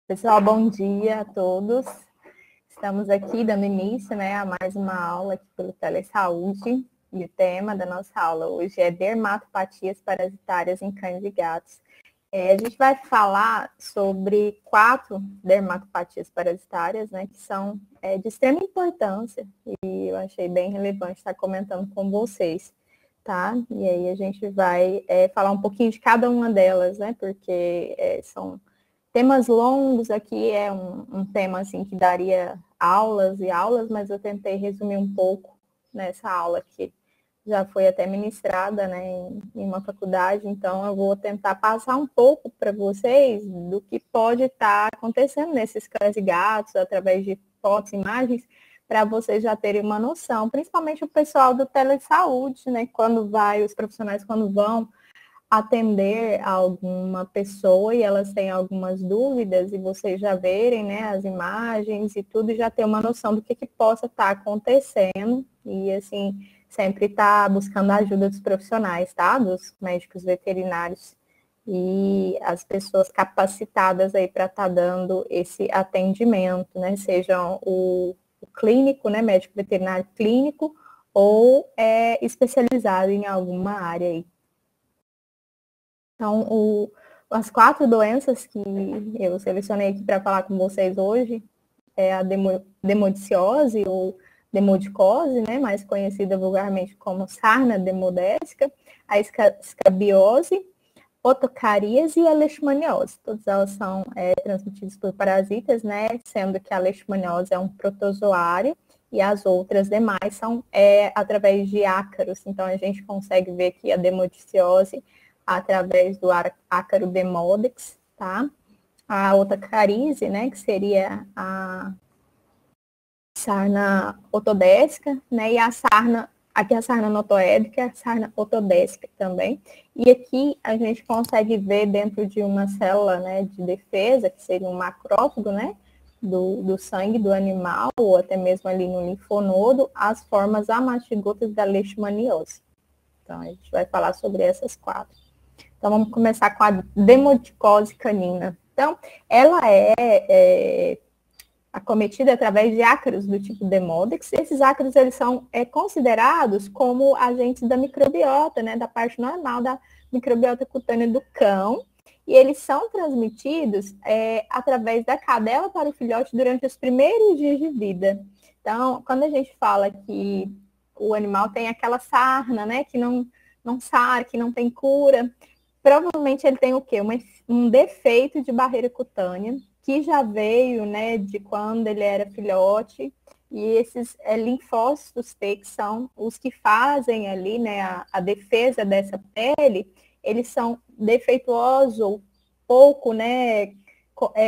Pessoal, bom dia a todos. Estamos aqui dando início, né, a mais uma aula aqui pelo Telesaúde. E o tema da nossa aula hoje é dermatopatias parasitárias em cães e gatos. A gente vai falar sobre 4 dermatopatias parasitárias, né, que são de extrema importância e eu achei bem relevante estar comentando com vocês, tá? E aí a gente vai falar um pouquinho de cada uma delas, né, porque são temas longos. Aqui é um tema assim que daria aulas e aulas, mas eu tentei resumir um pouco nessa aula que já foi até ministrada, né, em uma faculdade. Então eu vou tentar passar um pouco para vocês do que pode estar acontecendo nesses cães e gatos através de fotos, imagens, para vocês já terem uma noção, principalmente o pessoal do telesaúde, né, os profissionais quando vão atender alguma pessoa e elas têm algumas dúvidas e vocês já verem, né, as imagens e tudo, e já ter uma noção do que possa estar acontecendo e, assim, sempre estar buscando a ajuda dos profissionais, tá? Dos médicos veterinários e as pessoas capacitadas aí para estar dando esse atendimento, né? Sejam o clínico, né, médico veterinário clínico ou especializado em alguma área aí. Então, as 4 doenças que eu selecionei aqui para falar com vocês hoje é a demodiciose ou demodicose, né, mais conhecida vulgarmente como sarna demodésica, a escabiose, otocaríase e a leishmaniose. Todas elas são transmitidas por parasitas, né, sendo que a leishmaniose é um protozoário e as outras demais são através de ácaros. Então, a gente consegue ver que a demodiciose através do ácaro demodex, tá? A otocaríase, né, que seria a sarna otodésica, né, e aqui a sarna notoédrica, a sarna otodésica também. E aqui a gente consegue ver dentro de uma célula, né, de defesa, que seria um macrófago, né, do sangue do animal, ou até mesmo ali no linfonodo, as formas amastigotas da leishmaniose. Então, a gente vai falar sobre essas 4. Então, vamos começar com a demodicose canina. Então, ela é acometida através de ácaros do tipo Demodex. Esses ácaros, eles são considerados como agentes da microbiota, né, da parte normal da microbiota cutânea do cão, e eles são transmitidos através da cadela para o filhote durante os primeiros dias de vida. Então, quando a gente fala que o animal tem aquela sarna, né, que não sara, que não tem cura, provavelmente ele tem o quê? Um defeito de barreira cutânea, que já veio, né, de quando ele era filhote, e esses linfócitos T, que são os que fazem ali, né, a defesa dessa pele, eles são defeituosos ou pouco, né,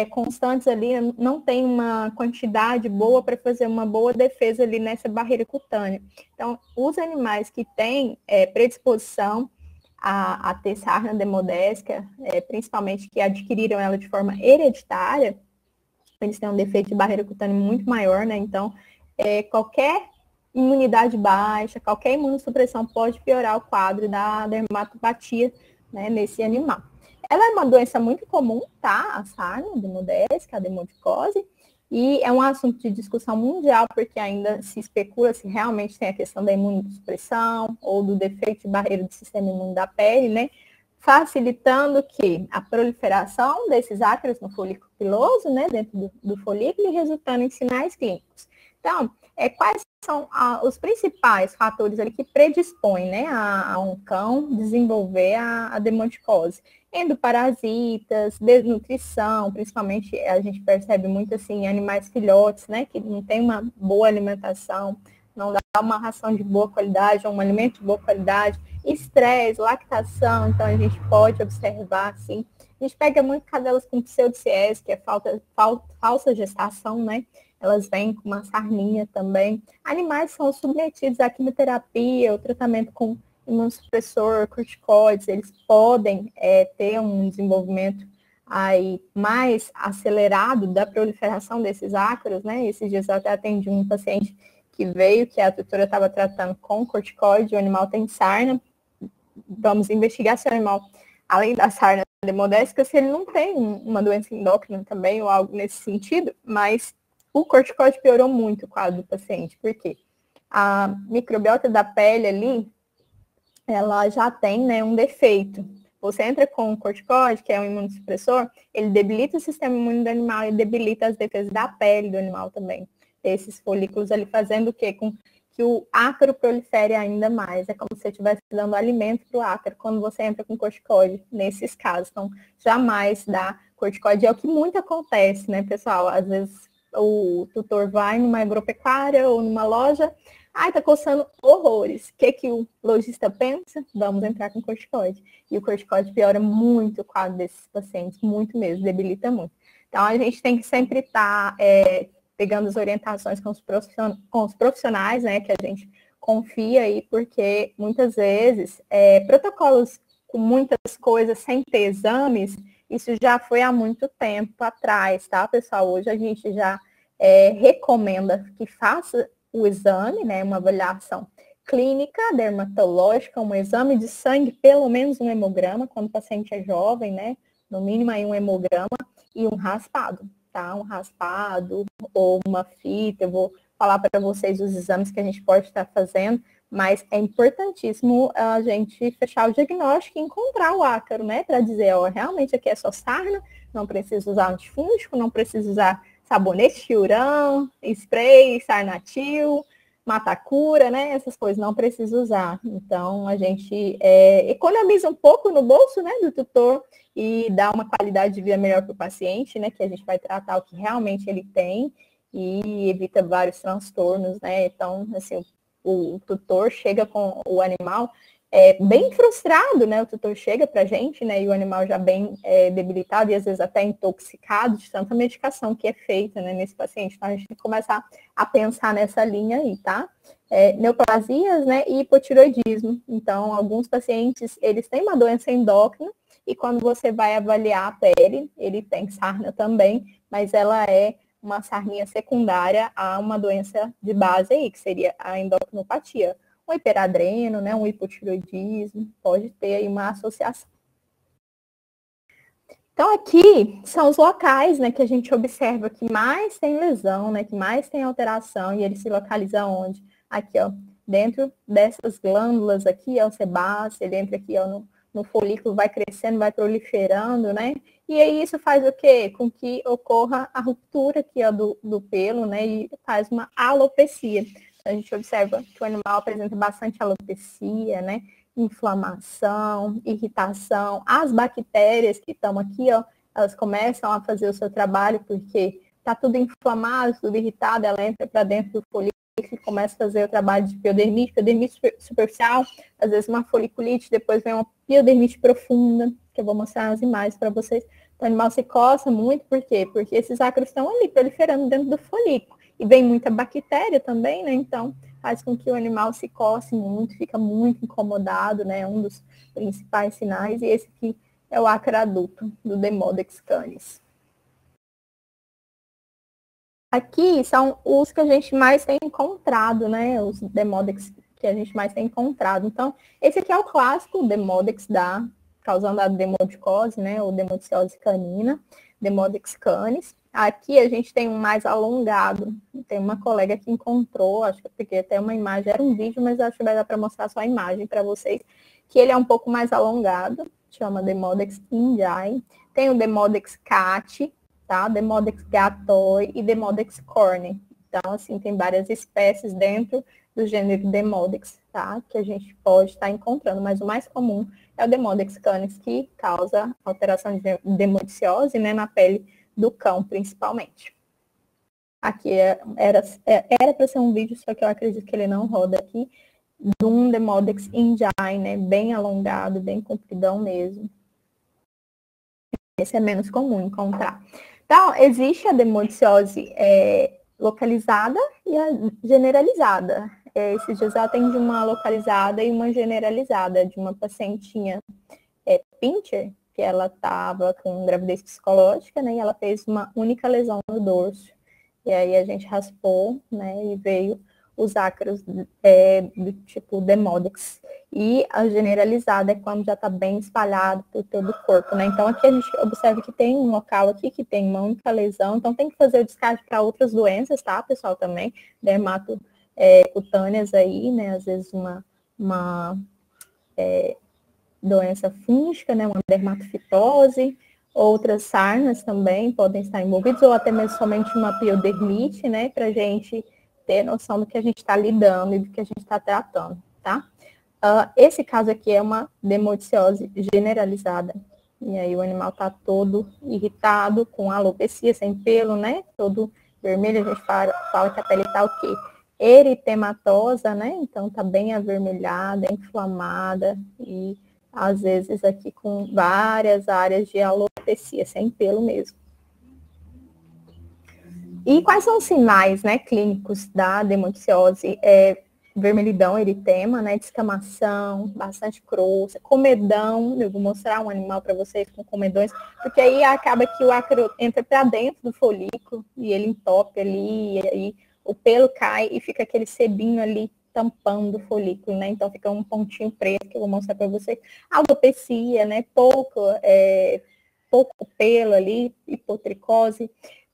constantes ali, não tem uma quantidade boa para fazer uma boa defesa ali nessa barreira cutânea. Então, os animais que têm predisposição a ter sarna demodésica, principalmente que adquiriram ela de forma hereditária, eles têm um defeito de barreira cutânea muito maior, né? Então, qualquer imunidade baixa, qualquer imunossupressão pode piorar o quadro da dermatopatia, né, nesse animal. Ela é uma doença muito comum, tá? A sarna demodésica, a demodicose, e é um assunto de discussão mundial, porque ainda se especula se realmente tem a questão da imunossupressão ou do defeito de barreira do sistema imune da pele, né? Facilitando que a proliferação desses ácaros no folículo piloso, né, dentro do folículo, e resultando em sinais clínicos. Então, quais são os principais fatores ali que predispõem, né, a um cão desenvolver a demodicose? Endoparasitas, desnutrição, principalmente a gente percebe muito assim em animais filhotes, né, que não tem uma boa alimentação, não dá uma ração de boa qualidade, um alimento de boa qualidade, estresse, lactação, então a gente pode observar, assim. A gente pega muito cadelas com pseudociese, que é falsa gestação, né? Elas vêm com uma sarninha também. Animais são submetidos à quimioterapia, o tratamento com imunossupressor, corticoides, eles podem ter um desenvolvimento aí mais acelerado da proliferação desses ácaros, né? Esses dias eu até atendi um paciente que veio, que a tutora estava tratando com corticoide, o animal tem sarna. Vamos investigar se o animal além da sarna demodésica, se ele não tem uma doença endócrina também, ou algo nesse sentido, mas o corticóide piorou muito o quadro do paciente. Por quê? A microbiota da pele ali, ela já tem, né, um defeito. Você entra com o corticóide, que é um imunossupressor, ele debilita o sistema imune do animal e debilita as defesas da pele do animal também. Esses folículos ali fazendo o quê? Com que o ácaro prolifere ainda mais. É como se você estivesse dando alimento para o ácaro quando você entra com corticóide, nesses casos. Então, jamais dá corticóide. É o que muito acontece, né, pessoal? Às vezes o tutor vai numa agropecuária ou numa loja, ai, tá coçando horrores. O que o lojista pensa? Vamos entrar com corticóide. E o corticóide piora muito o quadro desses pacientes, muito mesmo, debilita muito. Então, a gente tem que sempre estar pegando as orientações com os profissionais, né, que a gente confia aí, porque muitas vezes protocolos com muitas coisas sem ter exames, isso já foi há muito tempo atrás, tá, pessoal? Hoje a gente já recomenda que faça o exame, né, uma avaliação clínica, dermatológica, um exame de sangue, pelo menos um hemograma, quando o paciente é jovem, né, no mínimo aí um hemograma e um raspado, tá? Um raspado ou uma fita, eu vou falar para vocês os exames que a gente pode estar fazendo, mas é importantíssimo a gente fechar o diagnóstico e encontrar o ácaro, né, para dizer, ó, realmente aqui é só sarna, não precisa usar antifúngico, não precisa usar sabonete, chiurão, spray, sarnatil, matacura, né? Essas coisas não precisa usar. Então, a gente economiza um pouco no bolso, né, do tutor e dá uma qualidade de vida melhor para o paciente, né? Que a gente vai tratar o que realmente ele tem e evita vários transtornos, né? Então, assim, o tutor chega com o animal bem frustrado, né? O tutor chega para a gente, né? E o animal já bem debilitado e às vezes até intoxicado de tanta medicação que é feita, né, nesse paciente. Então, a gente tem que começar a pensar nessa linha aí, tá? Neoplasias, né? E hipotiroidismo. Então, alguns pacientes, eles têm uma doença endócrina e quando você vai avaliar a pele, ele tem sarna também, mas ela é uma sarninha secundária a uma doença de base aí, que seria a endocrinopatia. Um hiperadreno, né, um hipotiroidismo, pode ter aí uma associação. Então, aqui são os locais, né, que a gente observa que mais tem lesão, né, que mais tem alteração, e ele se localiza onde? Aqui, ó, dentro dessas glândulas aqui, ó, o sebáceo, ele entra aqui, ó, no folículo, vai crescendo, vai proliferando, né, e aí isso faz o quê? Com que ocorra a ruptura aqui, ó, do pelo, né, e faz uma alopecia. A gente observa que o animal apresenta bastante alopecia, né? Inflamação, irritação. As bactérias que estão aqui, ó, elas começam a fazer o seu trabalho porque está tudo inflamado, tudo irritado, ela entra para dentro do folículo e começa a fazer o trabalho de piodermite superficial, às vezes uma foliculite, depois vem uma piodermite profunda, que eu vou mostrar as imagens para vocês. Então, o animal se coça muito, por quê? Porque esses ácaros estão ali proliferando dentro do folículo. E vem muita bactéria também, né? Então, faz com que o animal se coce muito, fica muito incomodado, né? Um dos principais sinais. E esse aqui é o ácaro adulto, do Demodex canis. Aqui são os que a gente mais tem encontrado, né? Os Demodex que a gente mais tem encontrado. Então, esse aqui é o clássico Demodex causando a demodicose, né? Ou demodiciose canina, Demodex canis. Aqui a gente tem um mais alongado. Tem uma colega que encontrou, acho que eu peguei até uma imagem, era um vídeo, mas acho que vai dar para mostrar só a imagem para vocês, que ele é um pouco mais alongado, chama Demodex indiae. Tem o Demodex cat, tá? Demodex gatoi e Demodex cornei. Então, assim, tem várias espécies dentro do gênero Demodex, tá? Que a gente pode estar encontrando, mas o mais comum é o Demodex canis, que causa alteração de demodiciose, né, na pele do cão, principalmente. Aqui era para ser um vídeo, só que eu acredito que ele não roda aqui, de um Demodex indiae, né, bem alongado, bem compridão mesmo. Esse é menos comum encontrar. Então, existe a demodiciose localizada e a generalizada. Esses dias eu atendi uma localizada e uma generalizada de uma pacientinha pincher, que ela estava com gravidez psicológica, né, e ela fez uma única lesão no dorso. E aí a gente raspou, né, e veio os ácaros do tipo Demodex. E a generalizada é quando já está bem espalhado por todo o corpo, né? Então, aqui a gente observa que tem um local aqui que tem uma única lesão, então tem que fazer o descarte para outras doenças, tá, pessoal, também, dermatocutâneas aí, né? Às vezes uma doença fúngica, né? Uma dermatofitose, outras sarnas também podem estar envolvidas, ou até mesmo somente uma piodermite, né? Para a gente ter noção do que a gente está lidando e do que a gente está tratando, tá? Esse caso aqui é uma demodiciose generalizada. E aí o animal está todo irritado, com alopecia, sem pelo, né? Todo vermelho, a gente fala que a pele está o quê? Eritematosa, né? Então está bem avermelhada, inflamada e às vezes aqui com várias áreas de alopecia, sem pelo mesmo. E quais são os sinais, né, clínicos da demodiciose? Vermelhidão, eritema, né, descamação, bastante crosta, comedão. Eu vou mostrar um animal para vocês com comedões, porque aí acaba que o ácaro entra para dentro do folículo e ele entope ali, e aí o pelo cai e fica aquele sebinho ali tampando o folículo, né? Então fica um pontinho preto que eu vou mostrar para vocês. Alopecia, né? Pouco pelo ali, hipotricose.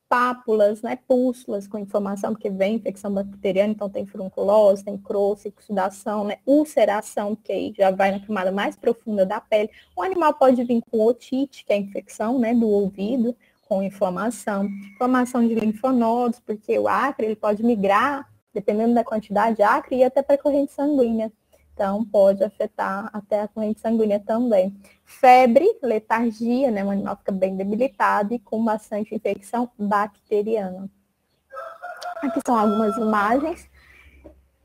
Pápulas, né, pústulas com inflamação, porque vem infecção bacteriana, então tem furunculose, tem crosta, exudação, né, ulceração, que aí já vai na camada mais profunda da pele. O animal pode vir com otite, que é a infecção, né, do ouvido, com inflamação de linfonodos, porque o acre, ele pode migrar, dependendo da quantidade de acre, e até para a corrente sanguínea. Então, pode afetar até a corrente sanguínea também. Febre, letargia, né? O animal fica bem debilitado e com bastante infecção bacteriana. Aqui são algumas imagens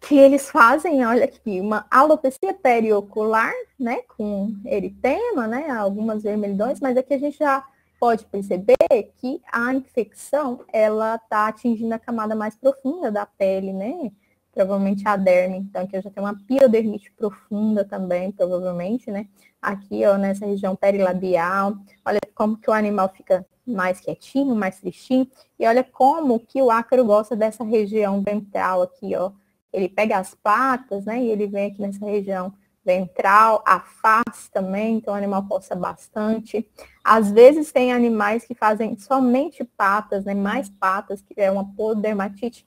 que eles fazem, olha aqui, uma alopecia periocular, né? Com eritema, né? Algumas vermelhidões, mas aqui a gente já pode perceber que a infecção, ela está atingindo a camada mais profunda da pele, né? Provavelmente a derme, então aqui eu já tenho uma piodermite profunda também, provavelmente, né? Aqui, ó, nessa região perilabial, olha como que o animal fica mais quietinho, mais tristinho, e olha como que o ácaro gosta dessa região ventral aqui, ó. Ele pega as patas, né, e ele vem aqui nessa região ventral, a face também, então o animal coça bastante. Às vezes tem animais que fazem somente patas, né, mais patas, que é uma pododermatite,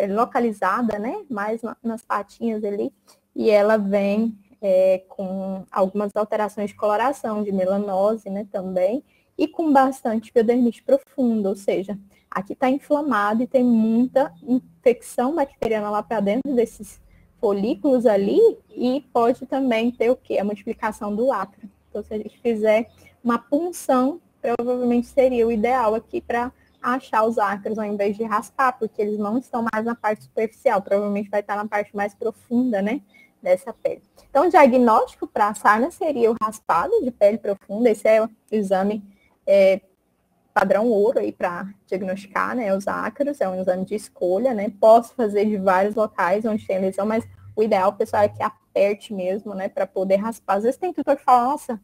localizada, né, mais nas patinhas ali, e ela vem com algumas alterações de coloração, de melanose, né, também, e com bastante piodermite profunda, ou seja, aqui está inflamado e tem muita infecção bacteriana lá para dentro desses folículos ali, e pode também ter o quê? A multiplicação do ácaro. Então, se a gente fizer uma punção, provavelmente seria o ideal aqui para achar os ácaros ao invés de raspar, porque eles não estão mais na parte superficial, provavelmente vai estar na parte mais profunda, né, dessa pele. Então, o diagnóstico para a sarna seria o raspado de pele profunda, esse é o exame padrão ouro aí para diagnosticar, né, os ácaros, é um exame de escolha, né, posso fazer de vários locais onde tem lesão, mas o ideal, pessoal, é que aperte mesmo, né, para poder raspar. Às vezes tem tutor que fala, nossa,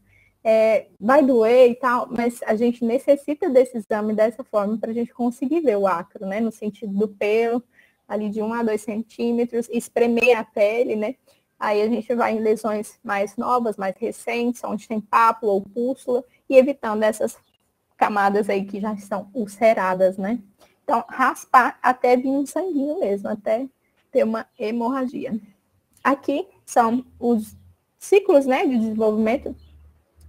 vai doer e tal, mas a gente necessita desse exame dessa forma para a gente conseguir ver o ácaro, né, no sentido do pelo, ali de 1 a 2 centímetros, espremer a pele, né, aí a gente vai em lesões mais novas, mais recentes, onde tem pápula ou pústula, e evitando essas camadas aí que já estão ulceradas, né. Então, raspar até vir um sanguinho mesmo, até ter uma hemorragia. Aqui são os ciclos, né, de desenvolvimento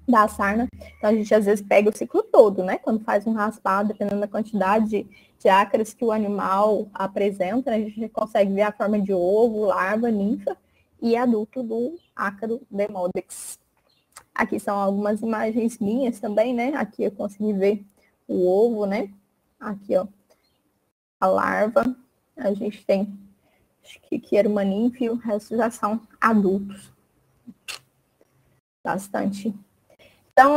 da sarna. Então, a gente às vezes pega o ciclo todo, né? Quando faz um raspado, dependendo da quantidade de ácaros que o animal apresenta, né? A gente consegue ver a forma de ovo, larva, ninfa e adulto do ácaro Demodex. Aqui são algumas imagens minhas também, né? Aqui eu consegui ver o ovo, né? Aqui, ó, a larva. A gente tem, acho que aqui era uma ninfa e o resto já são adultos. Bastante. Então,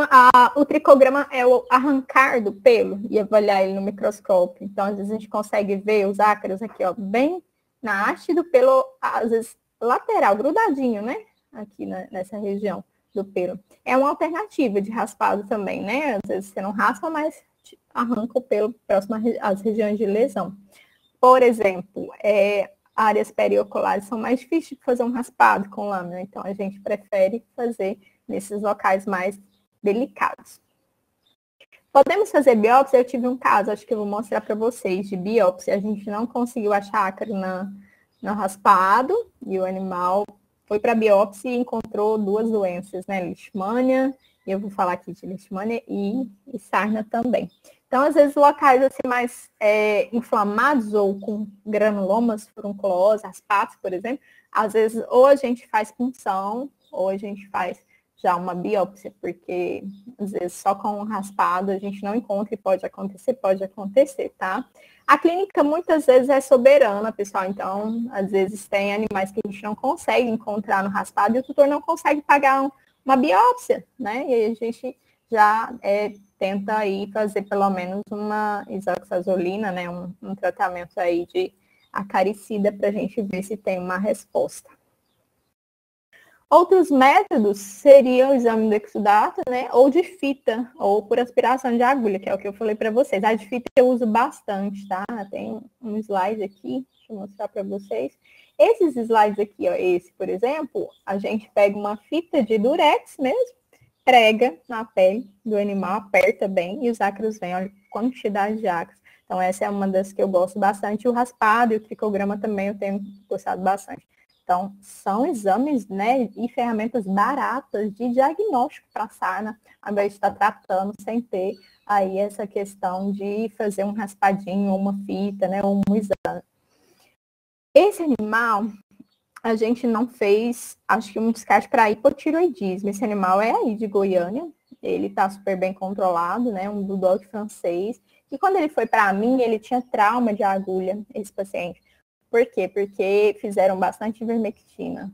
o tricograma é o arrancar do pelo e avaliar ele no microscópio. Então, às vezes a gente consegue ver os ácaros aqui, ó, bem na haste do pelo, às vezes lateral, grudadinho, né? Aqui nessa região do pelo. É uma alternativa de raspado também, né? Às vezes você não raspa, mas arranca o pelo próximo às regiões de lesão. por exemplo, áreas perioculares são mais difíceis de fazer um raspado com lâmina, então a gente prefere fazer nesses locais mais delicados. Podemos fazer biópsia? Eu tive um caso, acho que eu vou mostrar para vocês, de biópsia. A gente não conseguiu achar ácaro no raspado e o animal foi para biópsia e encontrou duas doenças, né? Leishmania, e eu vou falar aqui de leishmania e sarna também. Então, às vezes, locais assim mais inflamados ou com granulomas, furunculose, as patas, por exemplo, às vezes ou a gente faz punção ou a gente faz já uma biópsia, porque às vezes só com um raspado a gente não encontra e pode acontecer, tá? A clínica muitas vezes é soberana, pessoal, então às vezes tem animais que a gente não consegue encontrar no raspado e o tutor não consegue pagar uma biópsia, né? E aí a gente já tenta aí fazer pelo menos uma isoxazolina, né? Um tratamento aí de acaricida para a gente ver se tem uma resposta. Outros métodos seriam o exame do exudato, né, ou de fita, ou por aspiração de agulha, que é o que eu falei para vocês. A de fita eu uso bastante, tá? Tem um slide aqui, deixa eu mostrar para vocês. Esses slides aqui, ó, esse, por exemplo, a gente pega uma fita de durex mesmo, prega na pele do animal, aperta bem, e os ácaros vêm, olha a quantidade de ácaros. Então, essa é uma das que eu gosto bastante. O raspado e o tricograma também eu tenho gostado bastante. Então, são exames, né, e ferramentas baratas de diagnóstico para a sarna, ao invés de estar tratando sem ter aí essa questão de fazer um raspadinho ou uma fita, né, ou um exame. Esse animal, a gente não fez, acho que um descarte para hipotiroidismo. Esse animal é aí de Goiânia, ele está super bem controlado, né, um bulldog francês. E quando ele foi para mim, ele tinha trauma de agulha, esse paciente. Por quê? Porque fizeram bastante ivermectina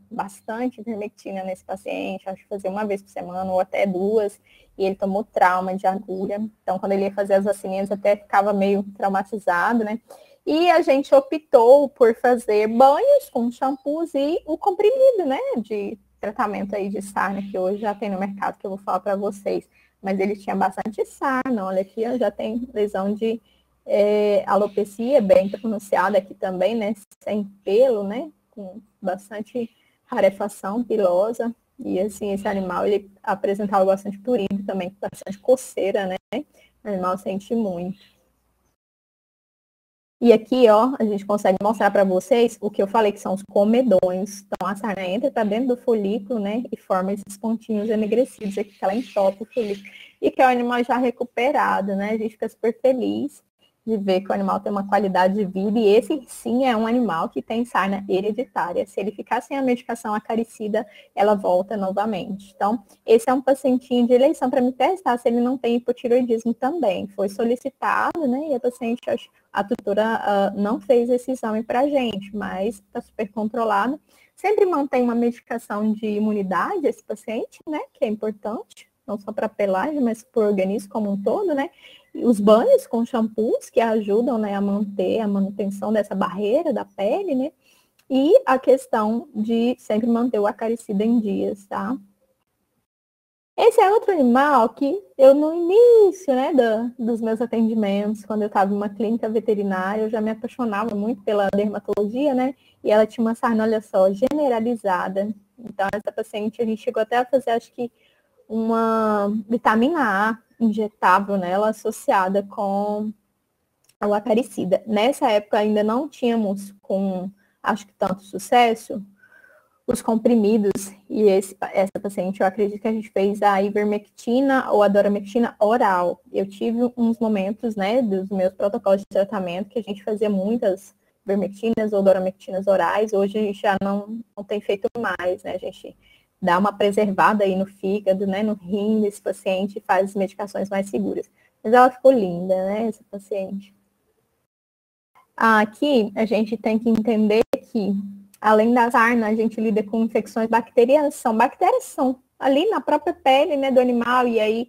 nesse paciente, acho que fazia uma vez por semana ou até duas, e ele tomou trauma de agulha. Então, quando ele ia fazer as vacininhas, até ficava meio traumatizado, né? E a gente optou por fazer banhos com shampoos e o comprimido, né, de tratamento aí de sarna, que hoje já tem no mercado, que eu vou falar para vocês. Mas ele tinha bastante sarna, olha aqui, já tem lesão de alopecia bem pronunciada aqui também, né? Sem pelo, né? Com bastante rarefação pilosa. E assim, esse animal, ele apresentava bastante prurido também, bastante coceira, né? O animal sente muito. E aqui, ó, a gente consegue mostrar para vocês o que eu falei, que são os comedões. Então, a sarna entra para dentro do folículo, né? E forma esses pontinhos enegrecidos aqui, que ela entope o folículo. E que é o animal já recuperado, né? A gente fica super feliz de ver que o animal tem uma qualidade de vida, e esse sim é um animal que tem sarna hereditária. Se ele ficar sem a medicação acaricida, ela volta novamente. Então, esse é um pacientinho de eleição para me testar se ele não tem hipotiroidismo também. Foi solicitado, né, e a paciente, a tutora não fez esse exame para a gente, mas está super controlado. Sempre mantém uma medicação de imunidade esse paciente, né, que é importante, não só para a pelagem, mas para o organismo como um todo, né? Os banhos com shampoos que ajudam, né, a manter a manutenção dessa barreira da pele, né? E a questão de sempre manter o acaricida em dias, tá? Esse é outro animal que eu, no início, né, dos meus atendimentos, quando eu estava em uma clínica veterinária, eu já me apaixonava muito pela dermatologia, né? E ela tinha uma sarna, olha só, generalizada. Então, essa paciente, a gente chegou até a fazer, acho que, uma vitamina A injetável nela, associada com o acaricida. Nessa época ainda não tínhamos, com acho que tanto sucesso, os comprimidos, e essa paciente, eu acredito que a gente fez a ivermectina ou a doramectina oral. Eu tive uns momentos, né, dos meus protocolos de tratamento, que a gente fazia muitas ivermectinas ou doramectinas orais. Hoje a gente já não tem feito mais, né, a gente dá uma preservada aí no fígado, né, no rim desse paciente e faz as medicações mais seguras. Mas ela ficou linda, né, essa paciente. Aqui a gente tem que entender que, além da sarna, a gente lida com infecções bacterianas. São bactérias, são ali na própria pele, né, do animal, e aí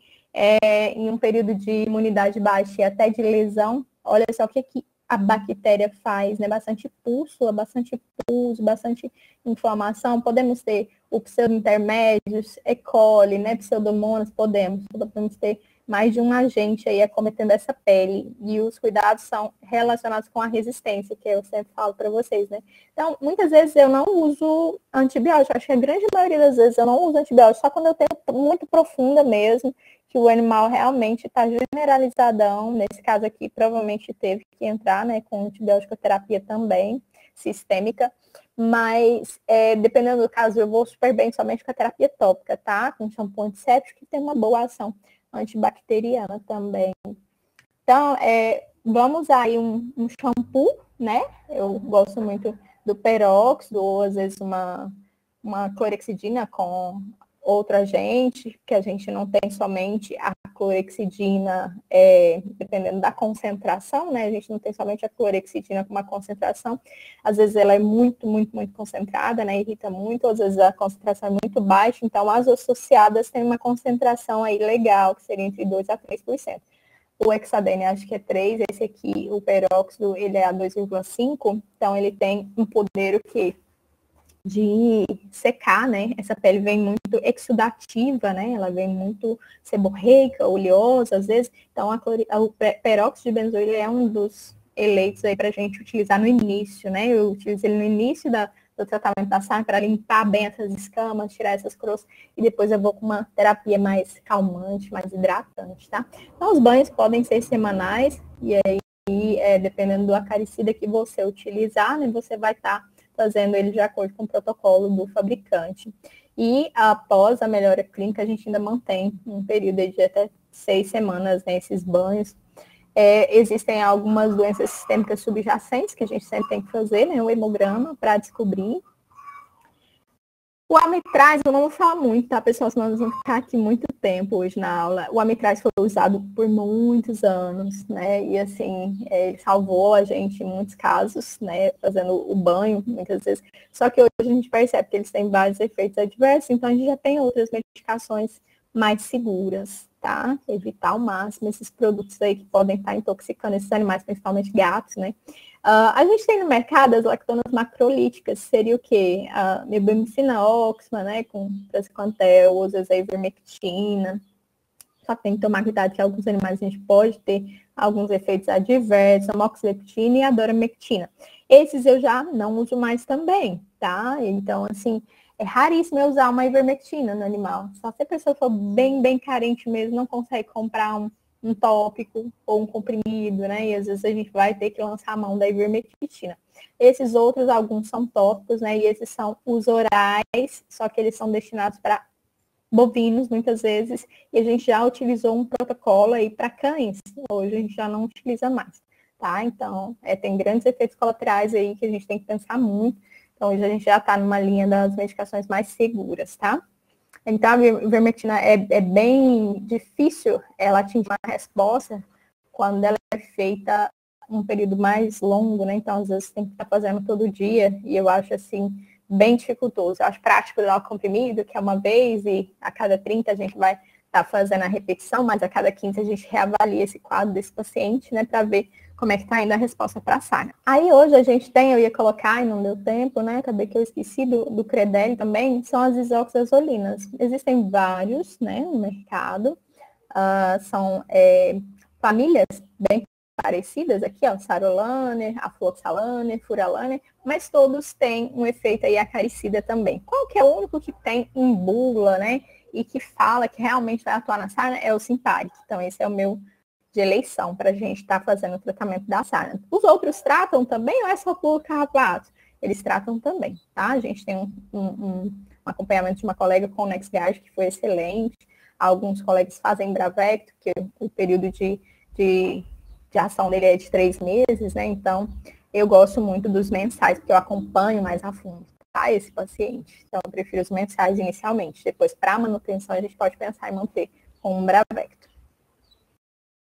em um período de imunidade baixa e até de lesão, olha só o que a bactéria faz, né? Bastante pústula, bastante pus, bastante inflamação. Podemos ter o pseudo-intermédios, E. coli, né? Pseudomonas, podemos ter mais de um agente aí acometendo essa pele. E os cuidados são relacionados com a resistência, que eu sempre falo para vocês, né? Então, muitas vezes eu não uso antibiótico. Acho que a grande maioria das vezes eu não uso antibiótico, só quando eu tenho muito profunda mesmo, que o animal realmente está generalizadão. Nesse caso aqui, provavelmente teve que entrar, né, com antibiótico terapia também, sistêmica. Mas, dependendo do caso, eu vou super bem somente com a terapia tópica, tá? Com shampoo antisséptico, que tem uma boa ação antibacteriana também. Então, vamos usar aí um shampoo, né? Eu gosto muito do peróxido, ou às vezes uma clorexidina com outro agente, que a gente não tem somente a clorexidina, dependendo da concentração, né? A gente não tem somente a clorexidina com uma concentração. Às vezes ela é muito, muito, muito concentrada, né? Irrita muito, às vezes a concentração é muito baixa. Então, as associadas têm uma concentração aí legal, que seria entre 2 a 3%. O hexadene acho que é 3, esse aqui, o peróxido, ele é a 2,5, então ele tem um poder o quê? De secar, né? Essa pele vem muito exudativa, né? Ela vem muito seborreica, oleosa, às vezes. Então, o peróxido de benzoílo é um dos eleitos aí para a gente utilizar no início, né? Eu utilizo ele no início do tratamento da sarna para limpar bem essas escamas, tirar essas crostas, e depois eu vou com uma terapia mais calmante, mais hidratante, tá? Então, os banhos podem ser semanais, e aí, dependendo do acaricida que você utilizar, né? Você vai estar fazendo ele de acordo com o protocolo do fabricante. E após a melhora clínica, a gente ainda mantém um período de até 6 semanas nesses banhos. Existem algumas doenças sistêmicas subjacentes que a gente sempre tem que fazer, né, o hemograma, para descobrir. O amitraz, eu não vou falar muito, tá, pessoal? Senão nós vamos ficar aqui muito tempo hoje na aula. O amitraz foi usado por muitos anos, né? E, assim, ele salvou a gente em muitos casos, né? Fazendo o banho, muitas vezes. Só que hoje a gente percebe que eles têm vários efeitos adversos, então a gente já tem outras medicações mais seguras, tá? Evitar ao máximo esses produtos aí que podem estar intoxicando esses animais, principalmente gatos, né? A gente tem no mercado as lactonas macrolíticas, seria o quê? A mebamicina oxma, né, com praziquantel, às vezes a ivermectina. Só tem que tomar cuidado que alguns animais a gente pode ter alguns efeitos adversos, a moxleptina e a doramectina. Esses eu já não uso mais também, tá? Então, assim, é raríssimo eu usar uma ivermectina no animal. Só se a pessoa for bem, bem carente mesmo, não consegue comprar um tópico ou um comprimido, né? E às vezes a gente vai ter que lançar a mão da ivermectina. Esses outros, alguns são tópicos, né? E esses são os orais, só que eles são destinados para bovinos, muitas vezes, e a gente já utilizou um protocolo aí para cães. Hoje a gente já não utiliza mais, tá? Então, tem grandes efeitos colaterais aí que a gente tem que pensar muito. Então, hoje a gente já está numa linha das medicações mais seguras, tá? Então, a ivermectina é bem difícil ela atingir uma resposta quando ela é feita um período mais longo, né? Então, às vezes, tem que estar fazendo todo dia, e eu acho, assim, bem dificultoso. Eu acho prático dar o comprimido, que é uma vez, e a cada 30 a gente vai estar fazendo a repetição, mas a cada 15 a gente reavalia esse quadro desse paciente, né? Para ver como é que está indo a resposta para a sarna. Aí hoje a gente tem, eu ia colocar e não deu tempo, né? Acabei que eu esqueci do Credelio também, são as isoxazolinas. Existem vários, né, no mercado. São famílias bem parecidas aqui, ó, Sarolaner, Afloxalaner, Furalaner, mas todos têm um efeito aí acaricida também. Qual que é o único que tem em bula, né? E que fala que realmente vai atuar na sarna é o Simparic. Então, esse é o meu de eleição para a gente estar fazendo o tratamento da sarna. Os outros tratam também ou é só por carrapato? Eles tratam também, tá? A gente tem um acompanhamento de uma colega com o NexGard que foi excelente. Alguns colegas fazem Bravecto, que o período de ação dele é de 3 meses, né? Então, eu gosto muito dos mensais, porque eu acompanho mais a fundo, tá? Esse paciente. Então, eu prefiro os mensais inicialmente. Depois, para manutenção, a gente pode pensar em manter com um Bravecto.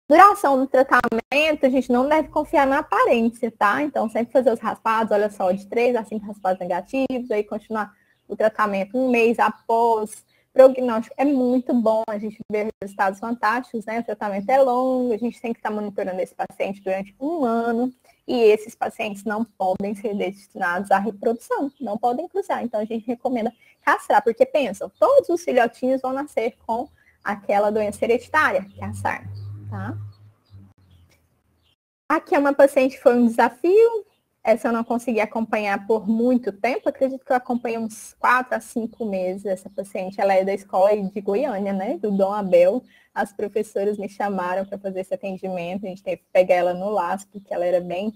Duração do tratamento, a gente não deve confiar na aparência, tá? Então, sempre fazer os raspados, olha só, de 3 a 5 raspados negativos, aí continuar o tratamento um mês após. Prognóstico é muito bom, a gente vê resultados fantásticos, né? O tratamento é longo, a gente tem que estar monitorando esse paciente durante 1 ano. e esses pacientes não podem ser destinados à reprodução, não podem cruzar. Então, a gente recomenda castrar, porque pensam, todos os filhotinhos vão nascer com aquela doença hereditária, que é a sarna, tá? Aqui é uma paciente, foi um desafio, essa eu não consegui acompanhar por muito tempo, acredito que eu acompanhei uns 4 a 5 meses essa paciente, ela é da escola de Goiânia, né, do Dom Abel, as professoras me chamaram para fazer esse atendimento, a gente teve que pegar ela no laço, porque ela era bem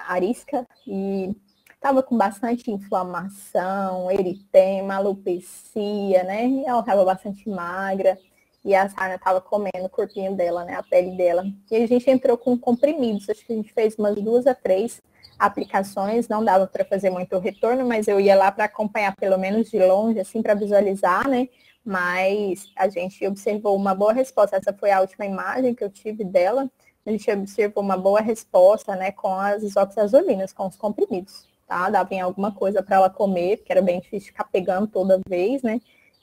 arisca e estava com bastante inflamação, eritema, alopecia, né, e ela estava bastante magra, e a sarna estava comendo o corpinho dela, né, a pele dela. E a gente entrou com comprimidos, acho que a gente fez umas 2 a 3 aplicações, não dava para fazer muito retorno, mas eu ia lá para acompanhar pelo menos de longe, assim, para visualizar, né, mas a gente observou uma boa resposta, essa foi a última imagem que eu tive dela, a gente observou uma boa resposta, né, com as isoxazoline, com os comprimidos, tá, dava em alguma coisa para ela comer, porque era bem difícil ficar pegando toda vez, né,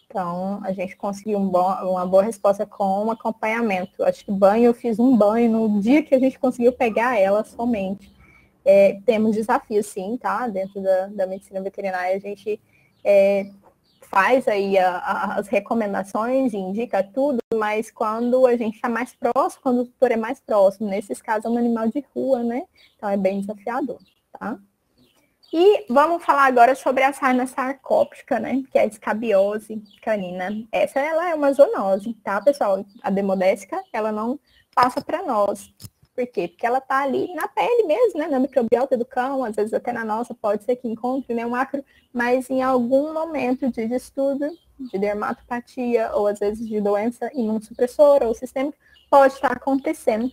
então, a gente conseguiu uma boa resposta com um acompanhamento. Acho que banho, eu fiz um banho no dia que a gente conseguiu pegar ela somente. Temos desafios, sim, tá? Dentro da medicina veterinária, a gente faz aí as recomendações, indica tudo, mas quando a gente está mais próximo, quando o tutor é mais próximo, nesses casos é um animal de rua, né? Então, é bem desafiador, tá? E vamos falar agora sobre a sarna sarcóptica, né? Que é a escabiose canina. Essa ela é uma zoonose, tá, pessoal? A demodésica, ela não passa para nós. Por quê? Porque ela tá ali na pele mesmo, né? Na microbiota do cão, às vezes até na nossa, pode ser que encontre, né, um ácaro, mas em algum momento de distúrbio, de dermatopatia, ou às vezes de doença imunossupressora ou sistêmica, pode estar acontecendo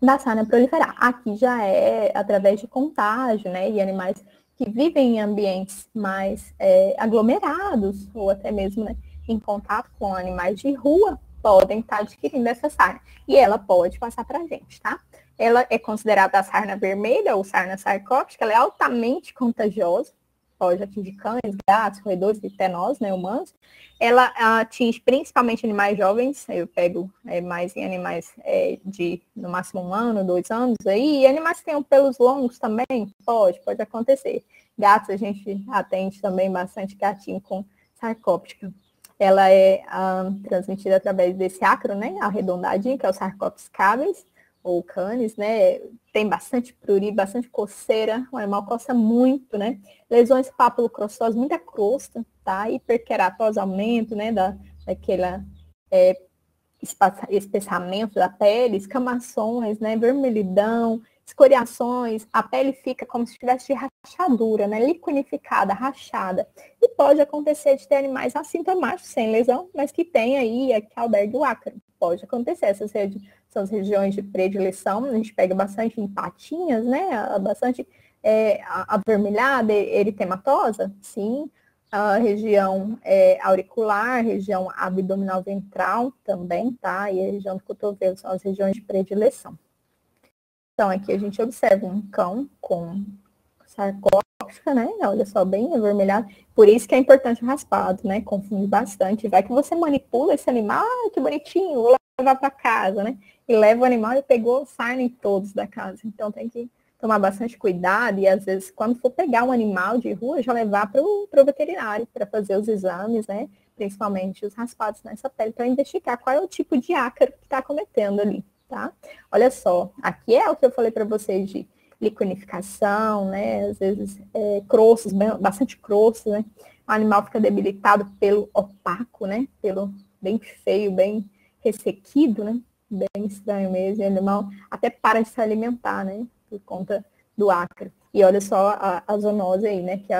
da sarna proliferar. Aqui já é através de contágio, né? E animais que vivem em ambientes mais aglomerados, ou até mesmo, né, em contato com animais de rua, podem estar adquirindo essa sarna. E ela pode passar para a gente, tá? Ela é considerada a sarna vermelha, ou sarna sarcóptica, ela é altamente contagiosa, pode atingir cães, gatos, roedores e até nós, né, humanos. Ela atinge principalmente animais jovens, eu pego mais em animais de no máximo 1 ano, 2 anos, aí, e animais que tenham pelos longos também, pode acontecer. Gatos, a gente atende também bastante gatinho com sarcóptica. Ela é transmitida através desse ácaro, né, arredondadinho, que é o Sarcoptes cabeis, ou canis, né, tem bastante pruri, bastante coceira, o animal coça muito, né, lesões papulo-crostosas, muita crosta, tá, hiperqueratose, aumento, né, daquela espessamento da pele, escamações, né, vermelhidão, escoriações, a pele fica como se tivesse de rachadura, né, liquinificada, rachada. E pode acontecer de ter animais assintomáticos, sem lesão, mas que tem aí, que albergue o ácaro. Pode acontecer, essas são as regiões de predileção, a gente pega bastante em patinhas, né, bastante avermelhada, eritematosa, sim, a região auricular, região abdominal ventral também, tá? E a região do cotovelo são as regiões de predileção. Então, aqui a gente observa um cão com sarcóptica, né? Olha só, bem avermelhado. Por isso que é importante o raspado, né? Confunde bastante. Vai que você manipula esse animal, que bonitinho, vou levar para casa, né? E leva o animal e pegou sarna em todos da casa. Então, tem que tomar bastante cuidado e, às vezes, quando for pegar um animal de rua, já levar para o veterinário para fazer os exames, né? Principalmente os raspados nessa pele, para investigar qual é o tipo de ácaro que está cometendo ali, tá? Olha só, aqui é o que eu falei para vocês de liquinificação, né? Às vezes, crossos, bastante crossos, né? O animal fica debilitado pelo opaco, né? Pelo bem feio, bem ressequido, né? Bem estranho mesmo. E o animal até para de se alimentar, né? Por conta do ácaro. E olha só a zoonose aí, né? Que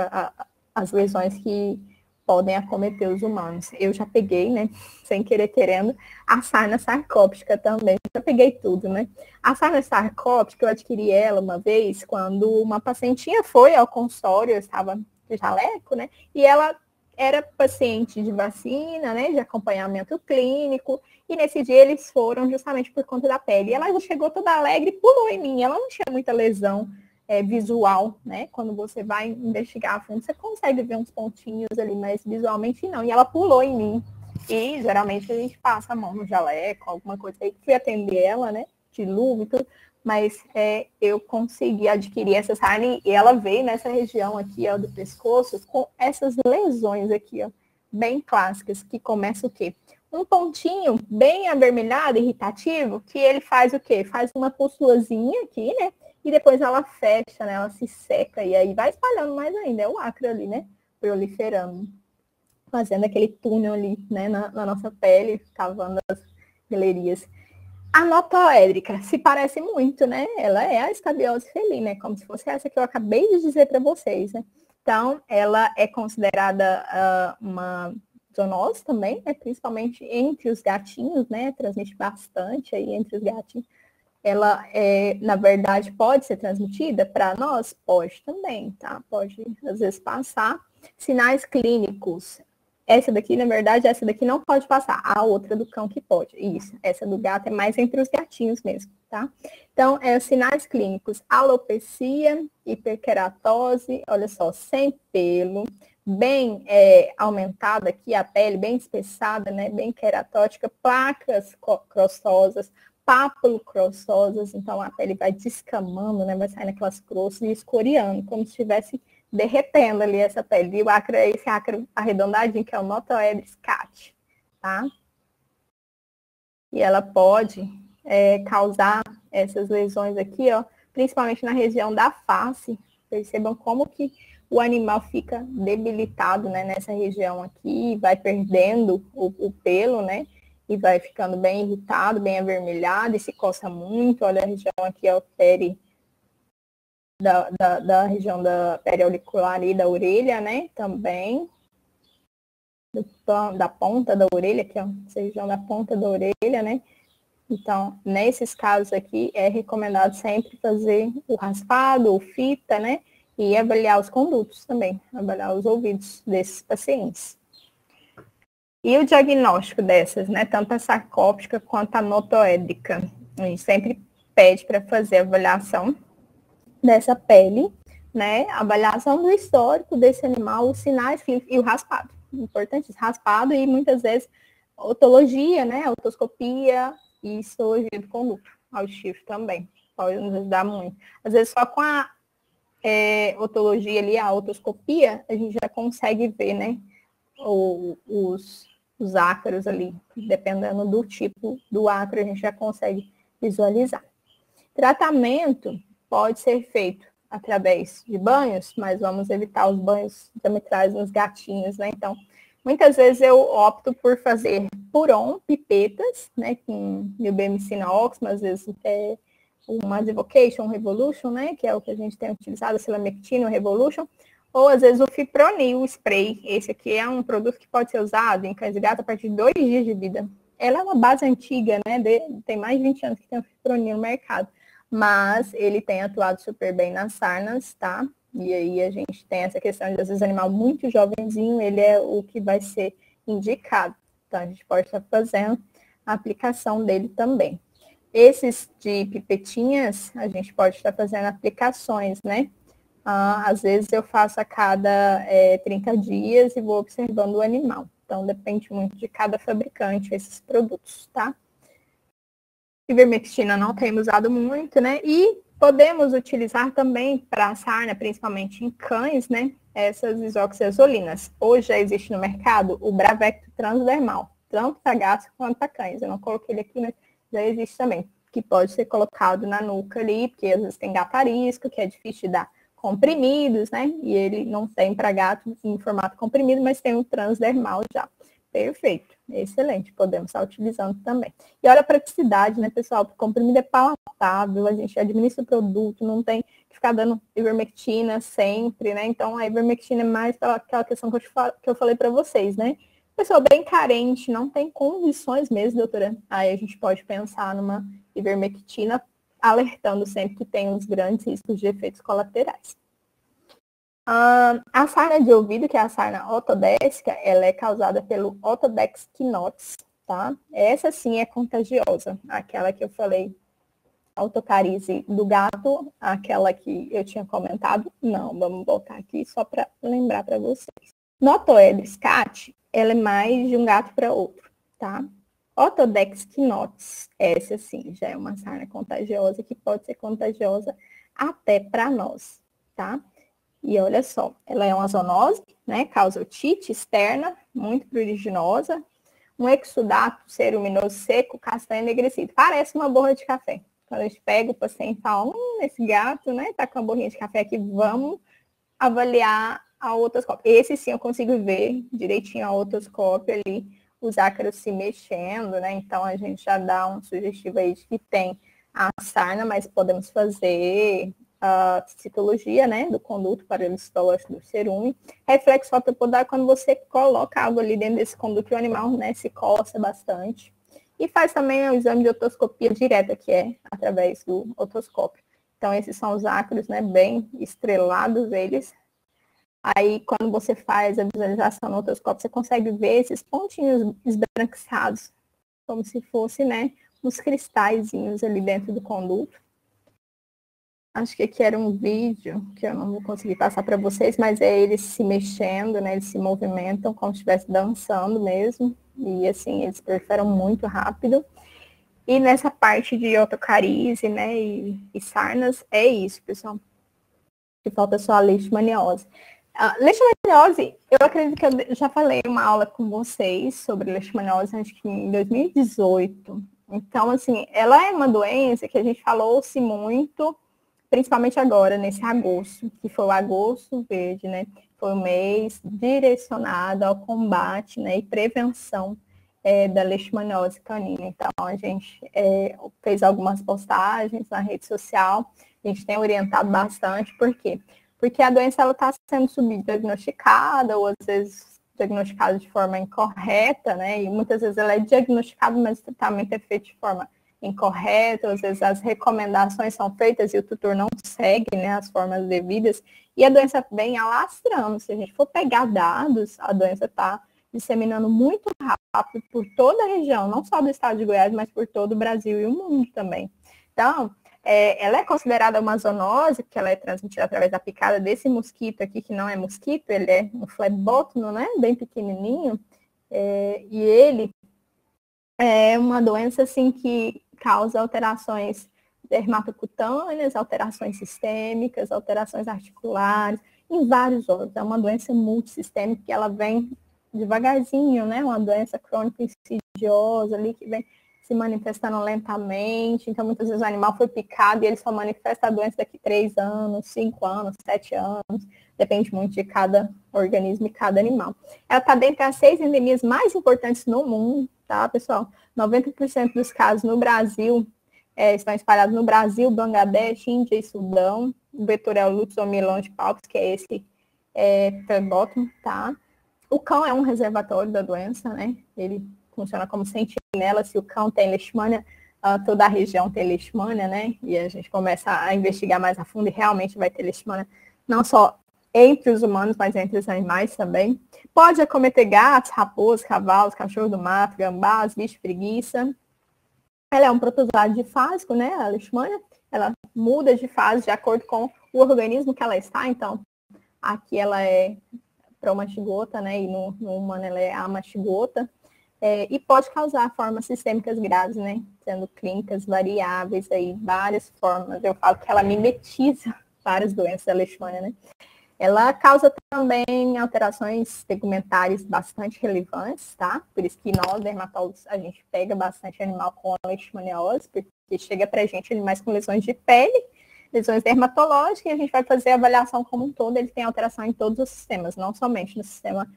as lesões que podem acometer os humanos. Eu já peguei, né? Sem querer querendo, a sarna sarcóptica também. Já peguei tudo, né? A sarna sarcóptica, eu adquiri ela uma vez quando uma pacientinha foi ao consultório, eu estava de jaleco, né? E ela era paciente de vacina, né? De acompanhamento clínico. E nesse dia eles foram justamente por conta da pele. E ela já chegou toda alegre e pulou em mim. Ela não tinha muita lesão visual, né? Quando você vai investigar a fundo, você consegue ver uns pontinhos ali, mas visualmente não. E ela pulou em mim. E geralmente a gente passa a mão no jaleco, alguma coisa aí. Fui atender ela, né? de luva e tudo, mas eu consegui adquirir essa sarna e ela veio nessa região aqui, ó, do pescoço, com essas lesões aqui, ó, bem clássicas, que começa o quê? Um pontinho bem avermelhado, irritativo, que ele faz o quê? Faz uma pustulazinha aqui, né? E depois ela fecha, né? Ela se seca e aí vai espalhando mais ainda. É o acre ali, né? Proliferando. Fazendo aquele túnel ali, né? Na nossa pele, cavando as galerias. A notoédrica se parece muito, né? Ela é a escabiose felina, como se fosse essa que eu acabei de dizer para vocês, né? Então, ela é considerada uma zoonose também, né? Principalmente entre os gatinhos, né? Transmite bastante aí entre os gatinhos. Ela, na verdade, pode ser transmitida para nós? Pode também, tá? Pode, às vezes, passar. Sinais clínicos. Essa daqui, na verdade, essa daqui não pode passar. A outra do cão que pode. Isso. Essa do gato é mais entre os gatinhos mesmo, tá? Então, sinais clínicos. Alopecia, hiperkeratose, olha só, sem pelo, bem aumentada aqui a pele, bem espessada, né? Bem queratótica, placas crossosas, pápulo-crossosas, então a pele vai descamando, né? Vai saindo aquelas croças e escoriando, como se estivesse derretendo ali essa pele. E o acre é esse acre arredondadinho, que é o Notoedris cat, tá? E ela pode causar essas lesões aqui, ó, principalmente na região da face. Percebam como que o animal fica debilitado, né, nessa região aqui, vai perdendo o pelo, né? E vai ficando bem irritado, bem avermelhado e se coça muito. Olha a região aqui, ó, da região da periauricular e da orelha, né? Também. Da ponta da orelha, aqui, ó, essa região da ponta da orelha, né? Então, nesses casos aqui, é recomendado sempre fazer o raspado, ou fita, né? E avaliar os condutos também, avaliar os ouvidos desses pacientes. E o diagnóstico dessas, né? Tanto a sarcóptica quanto a notoédrica. A gente sempre pede para fazer a avaliação dessa pele, né? A avaliação do histórico desse animal, os sinais e o raspado. Importante, raspado e muitas vezes otologia, né? Otoscopia e histologia do conduto auditivo também. Pode nos ajudar muito. Às vezes só com a otologia ali, a otoscopia, a gente já consegue ver, né? Os ácaros ali, dependendo do tipo do ácaro, a gente já consegue visualizar. Tratamento pode ser feito através de banhos, mas vamos evitar os banhos diametrais nos gatinhos, né? Então, muitas vezes eu opto por fazer puron, pipetas, né? Com milbemicina óxima, às vezes uma Advocation, um Revolution, né? Que é o que a gente tem utilizado, a silamectina, o Revolution. Ou, às vezes, o fipronil spray. Esse aqui é um produto que pode ser usado em cães e gatos a partir de 2 dias de vida. Ela é uma base antiga, né? Tem mais de 20 anos que tem o fipronil no mercado. Mas ele tem atuado super bem nas sarnas, tá? E aí a gente tem essa questão de, às vezes, animal muito jovenzinho, ele é o que vai ser indicado. Então, a gente pode estar fazendo a aplicação dele também. Esses de pipetinhas, a gente pode estar fazendo aplicações, né? Às vezes eu faço a cada 30 dias e vou observando o animal. Então, depende muito de cada fabricante, esses produtos, tá? Ivermectina não temos usado muito, né? E podemos utilizar também para a sarna, principalmente em cães, né? Essas isoxiazolinas. Hoje já existe no mercado o Bravecto transdermal, tanto para gatos quanto para cães. Eu não coloquei ele aqui, mas já existe também, que pode ser colocado na nuca ali, porque às vezes tem gato arisco, que é difícil de dar comprimidos, né? E ele não tem para gato em formato comprimido, mas tem o transdermal já. Perfeito, excelente, podemos estar utilizando também. E olha a praticidade, né, pessoal? O comprimido é palatável, a gente administra o produto, não tem que ficar dando ivermectina sempre, né? Então, a ivermectina é mais aquela questão que eu falei para vocês, né? Pessoa bem carente, não tem condições mesmo, doutora. Aí a gente pode pensar numa ivermectina, alertando sempre que tem os grandes riscos de efeitos colaterais. A sarna de ouvido, que é a sarna otodésica, ela é causada pelo Otodex quinotes, tá? Essa sim é contagiosa, aquela que eu falei, autocarise do gato, aquela que eu tinha comentado, não, vamos voltar aqui só para lembrar para vocês. Notoedris cat, ela é mais de um gato para outro, tá? Otodex quinotes, essa sim, já é uma sarna contagiosa que pode ser contagiosa até para nós, tá? E olha só, ela é uma zoonose, né? Causa otite externa, muito pruriginosa, um exudato ceruminoso seco, castanho enegrecido. Parece uma borra de café. Quando a gente pega o paciente e fala, esse gato, né, tá com uma borrinha de café aqui, vamos avaliar a otoscópio. Esse sim eu consigo ver direitinho a otoscópio ali, os ácaros se mexendo, né? Então a gente já dá um sugestivo aí de que tem a sarna, mas podemos fazer a citologia, né, do conduto para o histológico do cerume. Reflexópio podar quando você coloca algo ali dentro desse conduto e o animal, né, se coça bastante. E faz também o exame de otoscopia direta, que é através do otoscópio. Então, esses são os ácaros, né, bem estrelados eles. Aí, quando você faz a visualização no otoscópio, você consegue ver esses pontinhos esbranquiçados, como se fosse, né, uns cristalzinhos ali dentro do conduto. Acho que aqui era um vídeo que eu não vou conseguir passar para vocês, mas é eles se mexendo, né? Eles se movimentam como se estivesse dançando mesmo. E assim, eles proliferam muito rápido. E nessa parte de otocarize, né, e sarnas, é isso, pessoal. Que falta só a leishmaniose. A leishmaniose, eu acredito que eu já falei uma aula com vocês sobre leishmaniose, acho que em 2018. Então, assim, ela é uma doença que a gente falou-se muito, principalmente agora, nesse agosto, que foi o agosto verde, né? Foi um mês direcionado ao combate, né, e prevenção da leishmaniose canina. Então, a gente fez algumas postagens na rede social, a gente tem orientado bastante, por quê? Porque a doença está sendo subdiagnosticada, ou às vezes diagnosticada de forma incorreta, né? E muitas vezes ela é diagnosticada, mas o tratamento é feito de forma incorreta, às vezes as recomendações são feitas e o tutor não segue, né, as formas devidas, e a doença vem alastrando. Se a gente for pegar dados, a doença está disseminando muito rápido por toda a região, não só do estado de Goiás, mas por todo o Brasil e o mundo também. Então, ela é considerada uma zoonose, porque ela é transmitida através da picada desse mosquito aqui, que não é mosquito, ele é um flebótono, né, bem pequenininho, e ele é uma doença, assim, que causa alterações dermatocutâneas, alterações sistêmicas, alterações articulares, em vários órgãos. É uma doença multissistêmica que ela vem devagarzinho, né? Uma doença crônica insidiosa ali que vem se manifestando lentamente. Então, muitas vezes o animal foi picado e ele só manifesta a doença daqui 3 anos, 5 anos, 7 anos. Depende muito de cada organismo e cada animal. Ela está dentre as 6 endemias mais importantes no mundo, tá, pessoal? 90% dos casos no Brasil estão espalhados no Brasil, Bangladesh, Índia e Sudão. O vetor é o Lutzomyelon de Paups, que é esse flebótomo, tá? O cão é um reservatório da doença, né? Ele funciona como sentinela. Se o cão tem leishmania, toda a região tem leishmania, né? E a gente começa a investigar mais a fundo e realmente vai ter leishmania, não só entre os humanos, mas entre os animais também. Pode acometer gatos, raposas, cavalos, cachorro do mato, gambás, bicho preguiça. Ela é um protozoário difásico, né? A leishmania, ela muda de fase de acordo com o organismo que ela está. Então, aqui ela é promastigota, né? E no humano ela é amastigota. E pode causar formas sistêmicas graves, né? Sendo clínicas variáveis aí, várias formas. Eu falo que ela mimetiza várias doenças da leishmania, né? Ela causa também alterações tegumentares bastante relevantes, tá? Por isso que nós, dermatólogos, a gente pega bastante animal com leishmaniose, porque chega pra gente animais com lesões de pele, lesões dermatológicas, e a gente vai fazer a avaliação como um todo. Ele tem alteração em todos os sistemas, não somente no sistema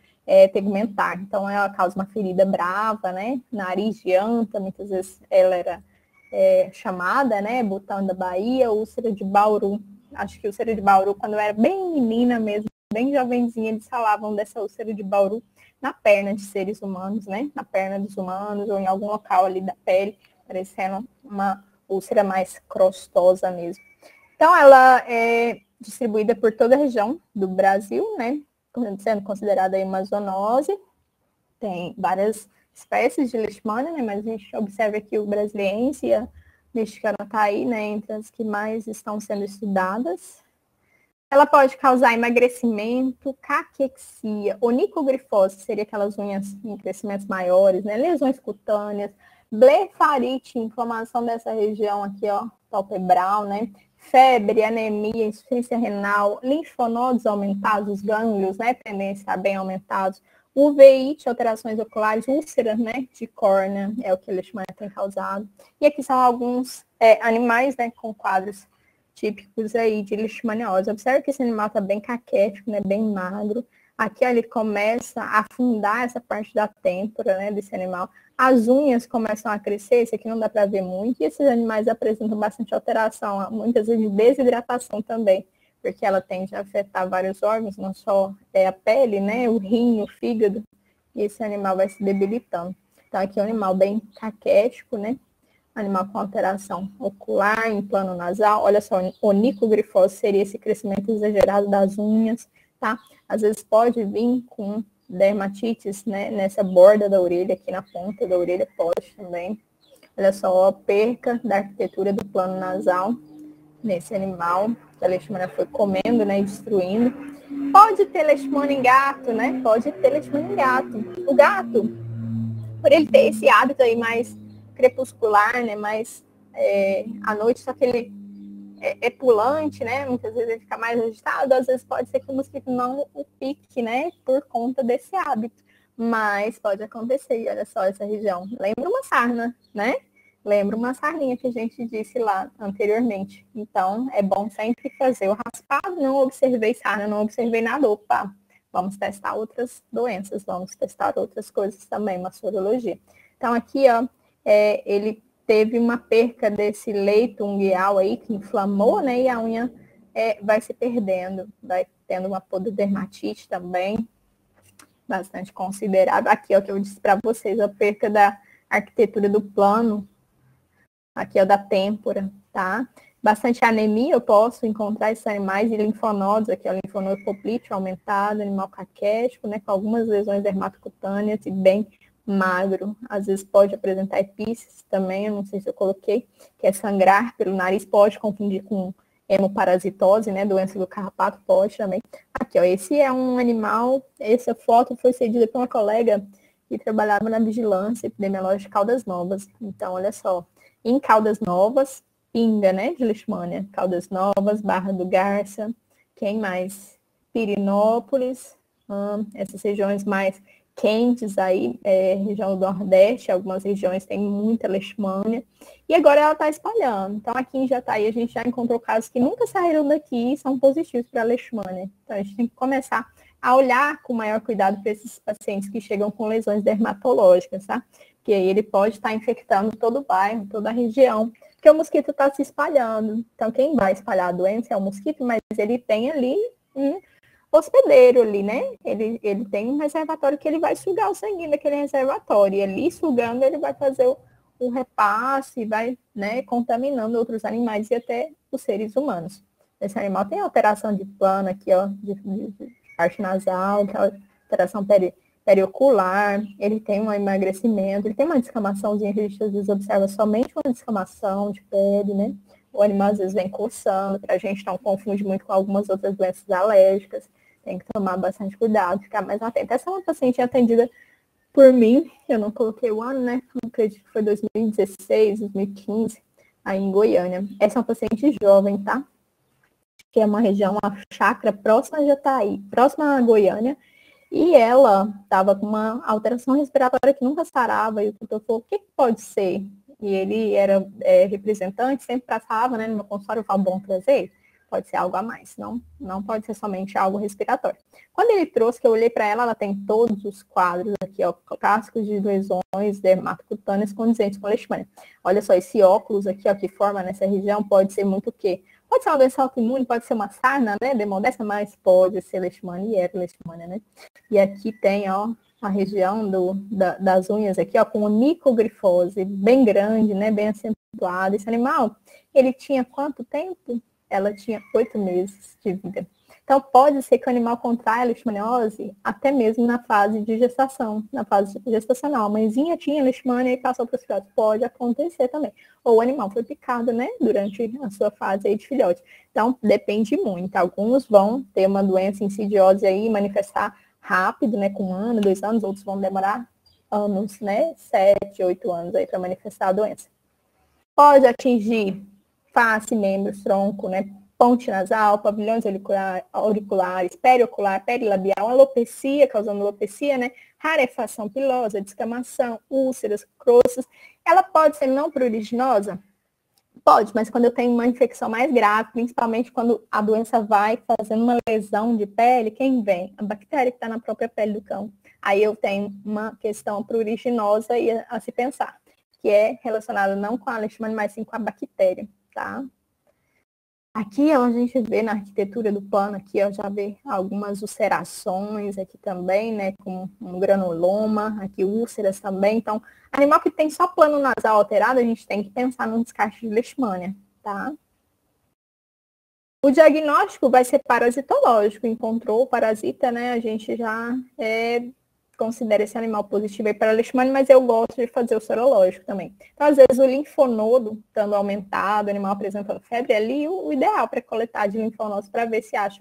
tegumentar. Então, ela causa uma ferida brava, né? Nariz de anta, muitas vezes ela era chamada, né? Botão da Bahia, úlcera de Bauru. Acho que úlcera de Bauru, quando eu era bem menina mesmo, bem jovenzinha, eles falavam dessa úlcera de Bauru na perna de seres humanos, né? Na perna dos humanos, ou em algum local ali da pele, parecendo uma úlcera mais crostosa mesmo. Então, ela é distribuída por toda a região do Brasil, né? Sendo considerada aí uma zoonose. Tem várias espécies de leishmania, né? Mas a gente observa aqui o brasiliense e a mexicana está aí, né? Entre as que mais estão sendo estudadas. Ela pode causar emagrecimento, caquexia, onicogrifose, seria aquelas unhas em crescimentos maiores, né? Lesões cutâneas, blefarite, inflamação dessa região aqui, ó, palpebral, né? Febre, anemia, insuficiência renal, linfonodos aumentados, gânglios, né? Tendência a bem aumentados, uveíte, alterações oculares, úlceras, né? De córnea, é o que a leishmania tem causado. E aqui são alguns animais, né? Com quadros típicos aí de leishmaniose. Observe que esse animal está bem caquético, né? Bem magro. Aqui ó, ele começa a afundar essa parte da têmpora, né? Desse animal. As unhas começam a crescer, esse aqui não dá para ver muito, e esses animais apresentam bastante alteração, muitas vezes de desidratação também, porque ela tende a afetar vários órgãos, não só a pele, né, o rim, o fígado, e esse animal vai se debilitando. Então aqui é um animal bem caquético, né, animal com alteração ocular, em plano nasal, olha só, onicogrifose seria esse crescimento exagerado das unhas, tá? Às vezes pode vir com dermatites, né, nessa borda da orelha, aqui na ponta da orelha pode também. Olha só, a perca da arquitetura do plano nasal nesse animal, que a leishmania foi comendo, né, e destruindo. Pode ter leishmania em gato, né, pode ter leishmania em gato. O gato, por ele ter esse hábito aí mais crepuscular, né, mais à noite, só que ele é pulante, né? Muitas vezes ele fica mais agitado, às vezes pode ser que o mosquito não o pique, né? Por conta desse hábito. Mas pode acontecer, e olha só essa região. Lembra uma sarna, né? Lembra uma sarninha que a gente disse lá anteriormente. Então, é bom sempre fazer o raspado. Não observei sarna, não observei nada. Opa, vamos testar outras doenças, vamos testar outras coisas também, uma sorologia. Então, aqui, ó, ele teve uma perca desse leito ungueal aí, que inflamou, né? E a unha vai se perdendo, vai tendo uma pododermatite também, bastante considerável. Aqui é o que eu disse para vocês, a perca da arquitetura do plano, aqui é o da têmpora, tá? Bastante anemia, eu posso encontrar esses animais, e linfonodos, aqui é o linfonodo poplíteo aumentado, animal caquético, né? Com algumas lesões dermatocutâneas e bem magro, às vezes pode apresentar epífisis também, eu não sei se eu coloquei, que é sangrar pelo nariz, pode confundir com hemoparasitose, né, doença do carrapato, pode também. Aqui, ó, esse é um animal, essa foto foi cedida por uma colega que trabalhava na vigilância epidemiológica de Caldas Novas. Então, olha só, em Caldas Novas, pinga, né, de leishmania, Caldas Novas, Barra do Garça, quem mais? Pirinópolis, essas regiões mais quentes aí, região do Nordeste, algumas regiões têm muita leishmania, e agora ela está espalhando. Então, aqui em Jataí, a gente já encontrou casos que nunca saíram daqui e são positivos para a leishmania. Então, a gente tem que começar a olhar com maior cuidado para esses pacientes que chegam com lesões dermatológicas, tá? Porque aí ele pode estar infectando todo o bairro, toda a região, porque o mosquito está se espalhando. Então, quem vai espalhar a doença é o mosquito, mas ele tem ali hospedeiro ali, né? Ele tem um reservatório que ele vai sugar o sanguinho daquele reservatório. E ali sugando, ele vai fazer o repasse, vai, né, contaminando outros animais e até os seres humanos. Esse animal tem alteração de plano aqui, ó, de parte nasal, alteração periocular, ele tem um emagrecimento, ele tem uma descamaçãozinha que a gente às vezes observa somente uma descamação de pele, né? O animal às vezes vem coçando, para a gente não confunde muito com algumas outras doenças alérgicas. Tem que tomar bastante cuidado, ficar mais atento. Essa é uma paciente atendida por mim, eu não coloquei o ano, né? Eu acredito que foi 2016, 2015, aí em Goiânia. Essa é uma paciente jovem, tá? Que é uma região, uma chácara próxima a Jataí, próxima a Goiânia, e ela estava com uma alteração respiratória que nunca sarava, e o doutor falou, o que pode ser? E ele era representante, sempre passava, né, no meu consultório, eu falo, bom trazer, pode ser algo a mais, não pode ser somente algo respiratório. Quando ele trouxe, que eu olhei para ela, ela tem todos os quadros aqui, ó, clássicos de lesões dermatocutâneas condizentes com leishmania. Olha só, esse óculos aqui, ó, que forma nessa região, pode ser muito o quê? Pode ser uma doença autoimune, pode ser uma sarna, né, demodécia, mas pode ser leishmania, e era leishmania, né? E aqui tem, ó, a região das unhas aqui, ó, com onicogrifose bem grande, né, bem acentuada. Esse animal, ele tinha quanto tempo? Ela tinha 8 meses de vida. Então, pode ser que o animal contraia a leishmaniose até mesmo na fase de gestação, na fase gestacional. A mãezinha tinha leishmania e passou para os filhotes. Pode acontecer também. Ou o animal foi picado, né, durante a sua fase aí de filhote. Então, depende muito. Alguns vão ter uma doença insidiosa aí, manifestar rápido, né, com 1 ano, 2 anos. Outros vão demorar anos, né, 7, 8 anos aí para manifestar a doença. Pode atingir face, membros, tronco, né, ponte nasal, pavilhões auriculares, periocular, perilabial, alopecia, causando alopecia, né? Rarefação pilosa, descamação, úlceras, crostas. Ela pode ser não pruriginosa? Pode, mas quando eu tenho uma infecção mais grave, principalmente quando a doença vai fazendo uma lesão de pele, quem vem? A bactéria que está na própria pele do cão. Aí eu tenho uma questão pruriginosa a se pensar, que é relacionada não com a leishmania, mas sim com a bactéria, tá? Aqui a gente vê na arquitetura do pano, aqui já vê algumas ulcerações aqui também, né, com um granuloma, aqui úlceras também. Então, animal que tem só plano nasal alterado, a gente tem que pensar no descarte de leishmania, tá? O diagnóstico vai ser parasitológico, encontrou o parasita, né, a gente já considera esse animal positivo aí para leishmania, mas eu gosto de fazer o sorológico também. Então, às vezes, o linfonodo estando aumentado, o animal apresentando febre, ali o ideal para coletar de linfonodos para ver se acha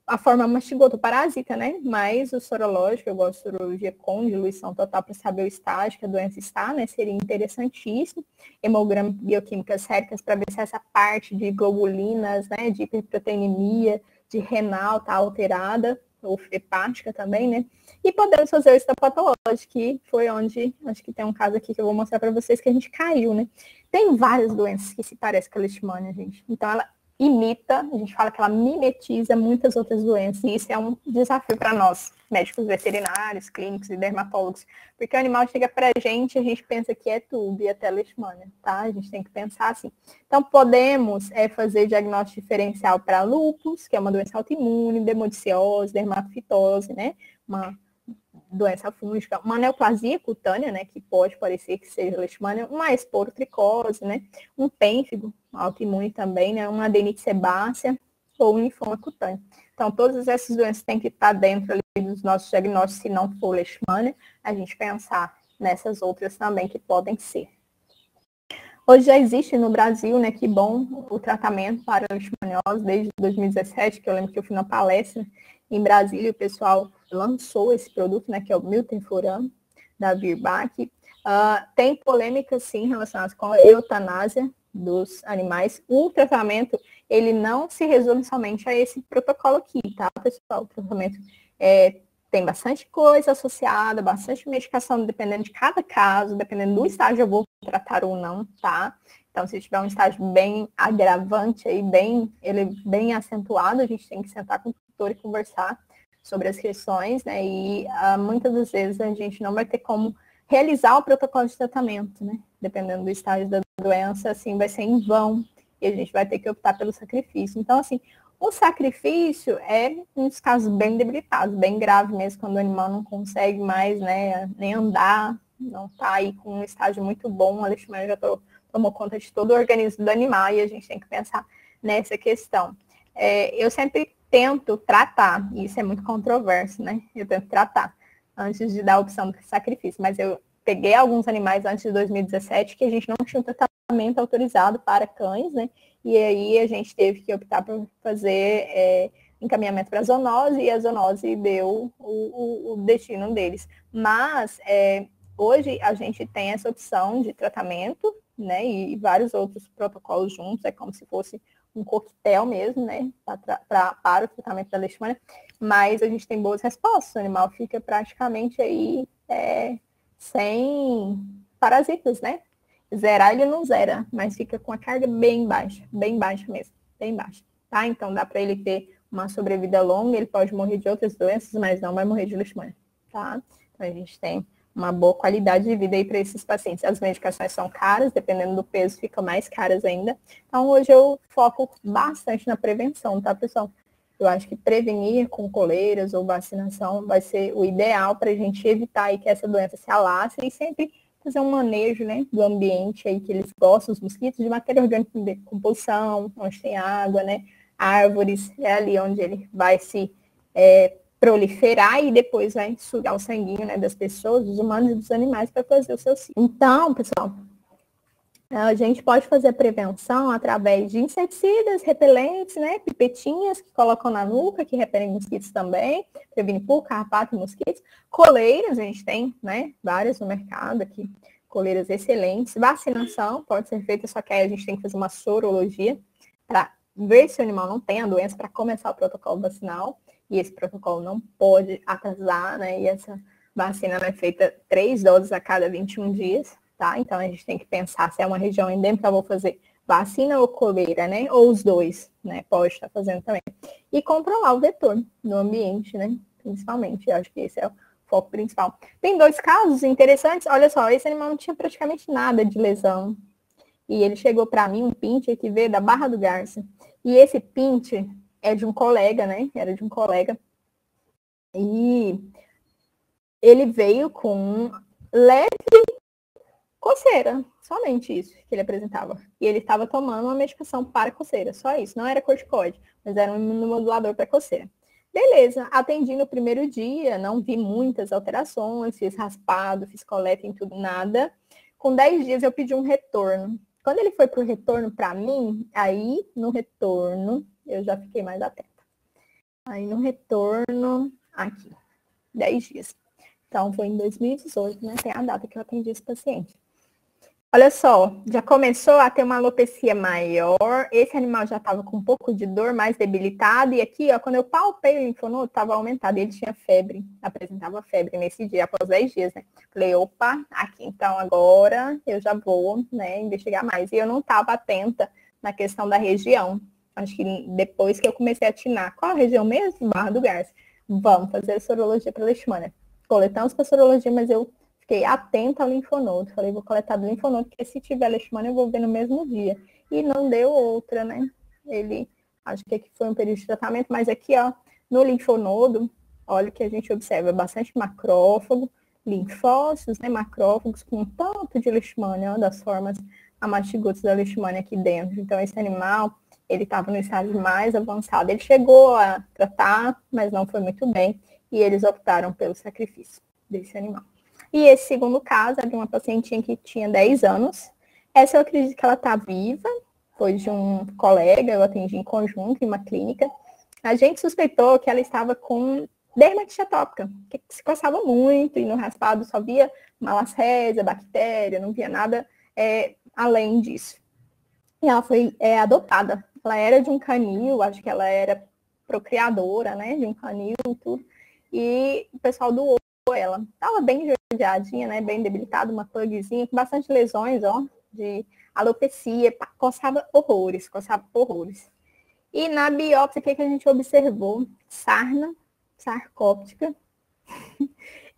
a forma mastigota, o parasita, né? Mas o sorológico, eu gosto de sorologia com diluição total para saber o estágio que a doença está, né? Seria interessantíssimo. Hemograma bioquímicas séricas para ver se essa parte de globulinas, né? De hiperproteinemia, de renal está alterada, ou hepática também, né? E podemos fazer o histopatológico, que foi onde, acho que tem um caso aqui que eu vou mostrar para vocês que a gente caiu, né? Tem várias doenças que se parecem com a leishmania, gente. Então, ela imita, a gente fala que ela mimetiza muitas outras doenças, e isso é um desafio para nós, médicos veterinários, clínicos e dermatólogos, porque o animal chega para a gente pensa que é tudo e até leishmania, tá? A gente tem que pensar assim. Então, podemos fazer diagnóstico diferencial para lúpus, que é uma doença autoimune, dermaticiose, dermatofitose, né? Uma doença fúngica, uma neoplasia cutânea, né, que pode parecer que seja leishmania, uma esporotricose, né, um pênfigo autoimune também, né, uma adenite sebácea ou um linfoma cutâneo. Então, todas essas doenças têm que estar dentro ali dos nossos diagnósticos, se não for leishmania, a gente pensar nessas outras também que podem ser. Hoje já existe no Brasil, né, que bom, o tratamento para a leishmaniose desde 2017, que eu lembro que eu fui na palestra em Brasília, o pessoal lançou esse produto, né, que é o Miltenforam, da Virbac. Tem polêmica, sim, relacionada com a eutanásia dos animais. O tratamento, ele não se resume somente a esse protocolo aqui, tá, pessoal? O tratamento tem bastante coisa associada, bastante medicação, dependendo de cada caso, dependendo do estágio, eu vou tratar ou não, tá? Então, se tiver um estágio bem agravante, aí, bem acentuado, a gente tem que sentar com o tutor e conversar sobre as questões, né? E muitas das vezes a gente não vai ter como realizar o protocolo de tratamento, né? Dependendo do estágio da doença, assim, vai ser em vão e a gente vai ter que optar pelo sacrifício. Então, assim, o sacrifício é uns casos bem debilitados, bem grave mesmo, quando o animal não consegue mais, né, nem andar, não está aí com um estágio muito bom, a leishmania já tomou conta de todo o organismo do animal e a gente tem que pensar nessa questão. Eu sempre tento tratar, e isso é muito controverso, né? Eu tento tratar antes de dar a opção do sacrifício, mas eu peguei alguns animais antes de 2017 que a gente não tinha um tratamento autorizado para cães, né? E aí a gente teve que optar por fazer encaminhamento para a zoonose, e a zoonose deu o destino deles. Mas hoje a gente tem essa opção de tratamento, né? E vários outros protocolos juntos, é como se fosse um coquetel mesmo, né? Para o tratamento da leishmania. Mas a gente tem boas respostas. O animal fica praticamente aí sem parasitas, né? Zerar ele não zera, mas fica com a carga bem baixa mesmo, bem baixa, tá? Então dá para ele ter uma sobrevida longa, ele pode morrer de outras doenças, mas não vai morrer de leishmania, tá? Então a gente tem uma boa qualidade de vida aí para esses pacientes. As medicações são caras, dependendo do peso, ficam mais caras ainda. Então hoje eu foco bastante na prevenção, tá, pessoal? Eu acho que prevenir com coleiras ou vacinação vai ser o ideal para a gente evitar aí que essa doença se alastre e sempre fazer um manejo, né, do ambiente aí que eles gostam, os mosquitos, de matéria orgânica de decomposição, onde tem água, né, árvores, é ali onde ele vai se proliferar e depois vai sugar o sanguinho, né, das pessoas, dos humanos e dos animais para fazer o seu ciclo. Então, pessoal, a gente pode fazer a prevenção através de inseticidas, repelentes, né, pipetinhas que colocam na nuca, que repelem mosquitos também, previne pulga, carrapato e mosquitos. Coleiras, a gente tem, né, várias no mercado aqui, coleiras excelentes. Vacinação pode ser feita, só que aí a gente tem que fazer uma sorologia para ver se o animal não tem a doença para começar o protocolo vacinal. E esse protocolo não pode atrasar, né, e essa vacina é feita 3 doses a cada 21 dias. Tá? Então, a gente tem que pensar se é uma região endêmica, eu vou fazer vacina ou coleira, né? Ou os dois, né? Pode estar fazendo também. E controlar o vetor no ambiente, né? Principalmente, eu acho que esse é o foco principal. Tem 2 casos interessantes. Olha só, esse animal não tinha praticamente nada de lesão. E ele chegou para mim, um pincher que veio da Barra do Garça. E esse pincher é de um colega, né? Era de um colega. E ele veio com leve coceira, somente isso que ele apresentava. E ele estava tomando uma medicação para coceira, só isso. Não era corticoide, mas era um imunomodulador para coceira. Beleza, atendi no primeiro dia, não vi muitas alterações, fiz raspado, fiz coleta em tudo, nada. Com 10 dias eu pedi um retorno. Quando ele foi para o retorno para mim, aí no retorno eu já fiquei mais atenta. Aí no retorno, aqui, 10 dias. Então foi em 2018, né? Tem a data que eu atendi esse paciente. Olha só, já começou a ter uma alopecia maior, esse animal já estava com um pouco de dor, mais debilitado, e aqui, ó, quando eu palpei o linfonodo, estava aumentado, ele tinha febre, apresentava febre nesse dia, após 10 dias, né? Falei, opa, aqui, então agora eu já vou, né, investigar mais. E eu não estava atenta na questão da região, acho que depois que eu comecei a atinar, qual a região mesmo? Barra do Garça. Vamos fazer a sorologia para leishmania. Coletamos para sorologia, mas eu fiquei atenta ao linfonodo. Falei, vou coletar do linfonodo, porque se tiver leishmania eu vou ver no mesmo dia. E não deu outra, né? Ele, acho que aqui foi um período de tratamento, mas aqui, ó, no linfonodo, olha o que a gente observa, bastante macrófago, linfócitos, né, macrófagos com tanto de leishmania, ó, das formas amastigutas da leishmania aqui dentro. Então, esse animal, ele estava no estágio mais avançado. Ele chegou a tratar, mas não foi muito bem, e eles optaram pelo sacrifício desse animal. E esse segundo caso é de uma pacientinha que tinha 10 anos. Essa eu acredito que ela está viva, foi de um colega, eu atendi em conjunto em uma clínica. A gente suspeitou que ela estava com dermatite atópica, que se coçava muito e no raspado só via malacésia, bactéria, não via nada além disso. E ela foi adotada. Ela era de um canil, acho que ela era procriadora, né, de um canil e tudo. E o pessoal doou ela. Estava bem judiadinha, né, bem debilitada, uma pugzinha, com bastante lesões, ó, de alopecia, coçava horrores. E na biópsia, o que a gente observou? Sarna, sarcóptica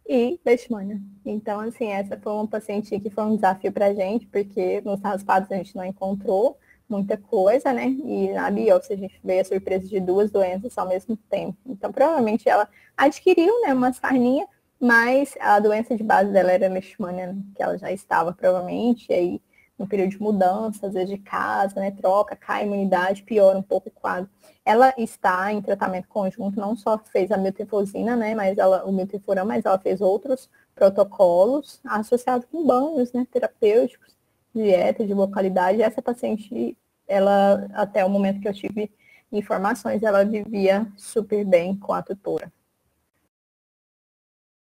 e leishmania. Então, assim, essa foi uma paciente que foi um desafio pra gente, porque nos raspados a gente não encontrou muita coisa, né? E na biópsia a gente veio a surpresa de 2 doenças ao mesmo tempo. Então, provavelmente ela adquiriu, né, uma sarninha, mas a doença de base dela era leishmania, né, que ela já estava provavelmente, e aí no período de mudança, às vezes de casa, né, troca, cai a imunidade, piora um pouco o quadro. Ela está em tratamento conjunto, não só fez a miltefosina, né, mas o milteforam, mas ela fez outros protocolos associados com banhos, né, terapêuticos, dieta de boa qualidade. Essa paciente, ela, até o momento que eu tive informações, ela vivia super bem com a tutora.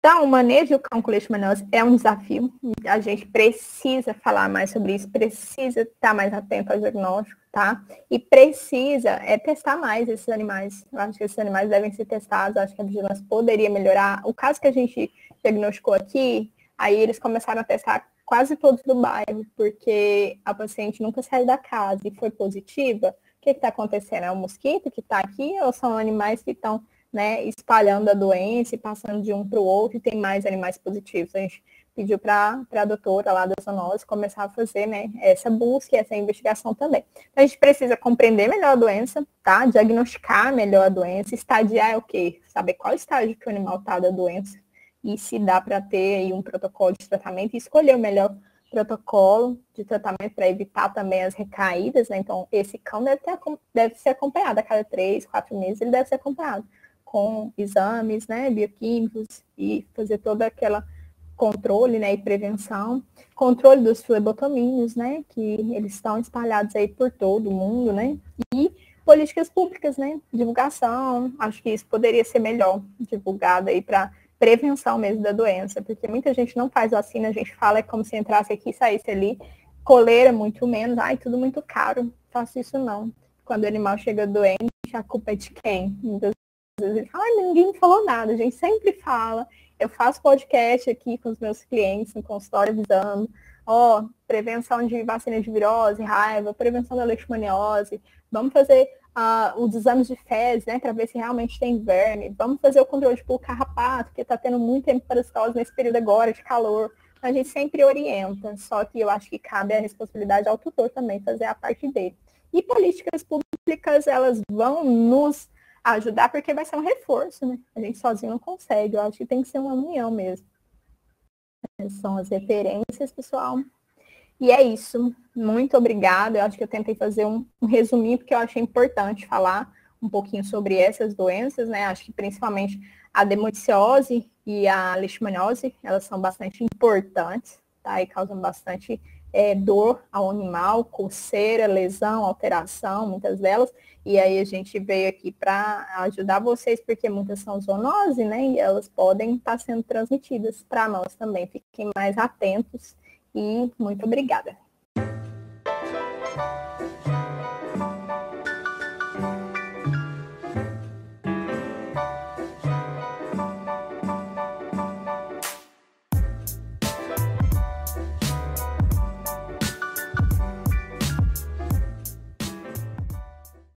Então, o manejo do cão com leishmaniose é um desafio. A gente precisa falar mais sobre isso, precisa estar mais atento ao diagnóstico, tá? E precisa testar mais esses animais. Eu acho que esses animais devem ser testados, acho que a vigilância poderia melhorar. O caso que a gente diagnosticou aqui, aí eles começaram a testar quase todos do bairro, porque a paciente nunca saiu da casa e foi positiva. O que está acontecendo? É o mosquito que está aqui ou são animais que estão, né, espalhando a doença e passando de um para o outro, e tem mais animais positivos? A gente pediu para a doutora lá da zoonose começar a fazer, né, essa busca e essa investigação também. Então, a gente precisa compreender melhor a doença, tá? Diagnosticar melhor a doença, estadiar é o quê? Saber qual estágio que o animal está da doença e se dá para ter aí um protocolo de tratamento e escolher o melhor protocolo de tratamento para evitar também as recaídas, né? Então, esse cão deve ser acompanhado a cada 3, 4 meses, ele deve ser acompanhado com exames, né, bioquímicos e fazer toda aquela controle, né, e prevenção, controle dos flebotomínios, né, que eles estão espalhados aí por todo o mundo, né, e políticas públicas, né, divulgação, acho que isso poderia ser melhor divulgado aí para prevenção mesmo da doença, porque muita gente não faz vacina, a gente fala é como se entrasse aqui e saísse ali, coleira muito menos, ai, tudo muito caro, faço isso não. Quando o animal chega doente, a culpa é de quem? Muitas vezes, ai, ninguém falou nada, a gente sempre fala, eu faço podcast aqui com os meus clientes no consultório avisando, prevenção de vacina de virose, raiva, prevenção da leishmaniose, vamos fazer os exames de fezes, né, para ver se realmente tem verme, vamos fazer o controle de pulga carrapato, porque está tendo muito hemiparasitose nesse período agora de calor, a gente sempre orienta, só que eu acho que cabe a responsabilidade ao tutor também fazer a parte dele. E políticas públicas, elas vão nos ajudar, porque vai ser um reforço, né? A gente sozinho não consegue, eu acho que tem que ser uma união mesmo. Essas são as referências, pessoal. E é isso. Muito obrigada. Eu acho que eu tentei fazer um resuminho, porque eu achei importante falar um pouquinho sobre essas doenças, né? Acho que principalmente a dermaticiose e a leishmaniose, elas são bastante importantes, tá? E causam bastante dor ao animal, coceira, lesão, alteração, muitas delas. E aí a gente veio aqui para ajudar vocês, porque muitas são zoonose, né? E elas podem estar sendo transmitidas para nós também. Fiquem mais atentos e muito obrigada.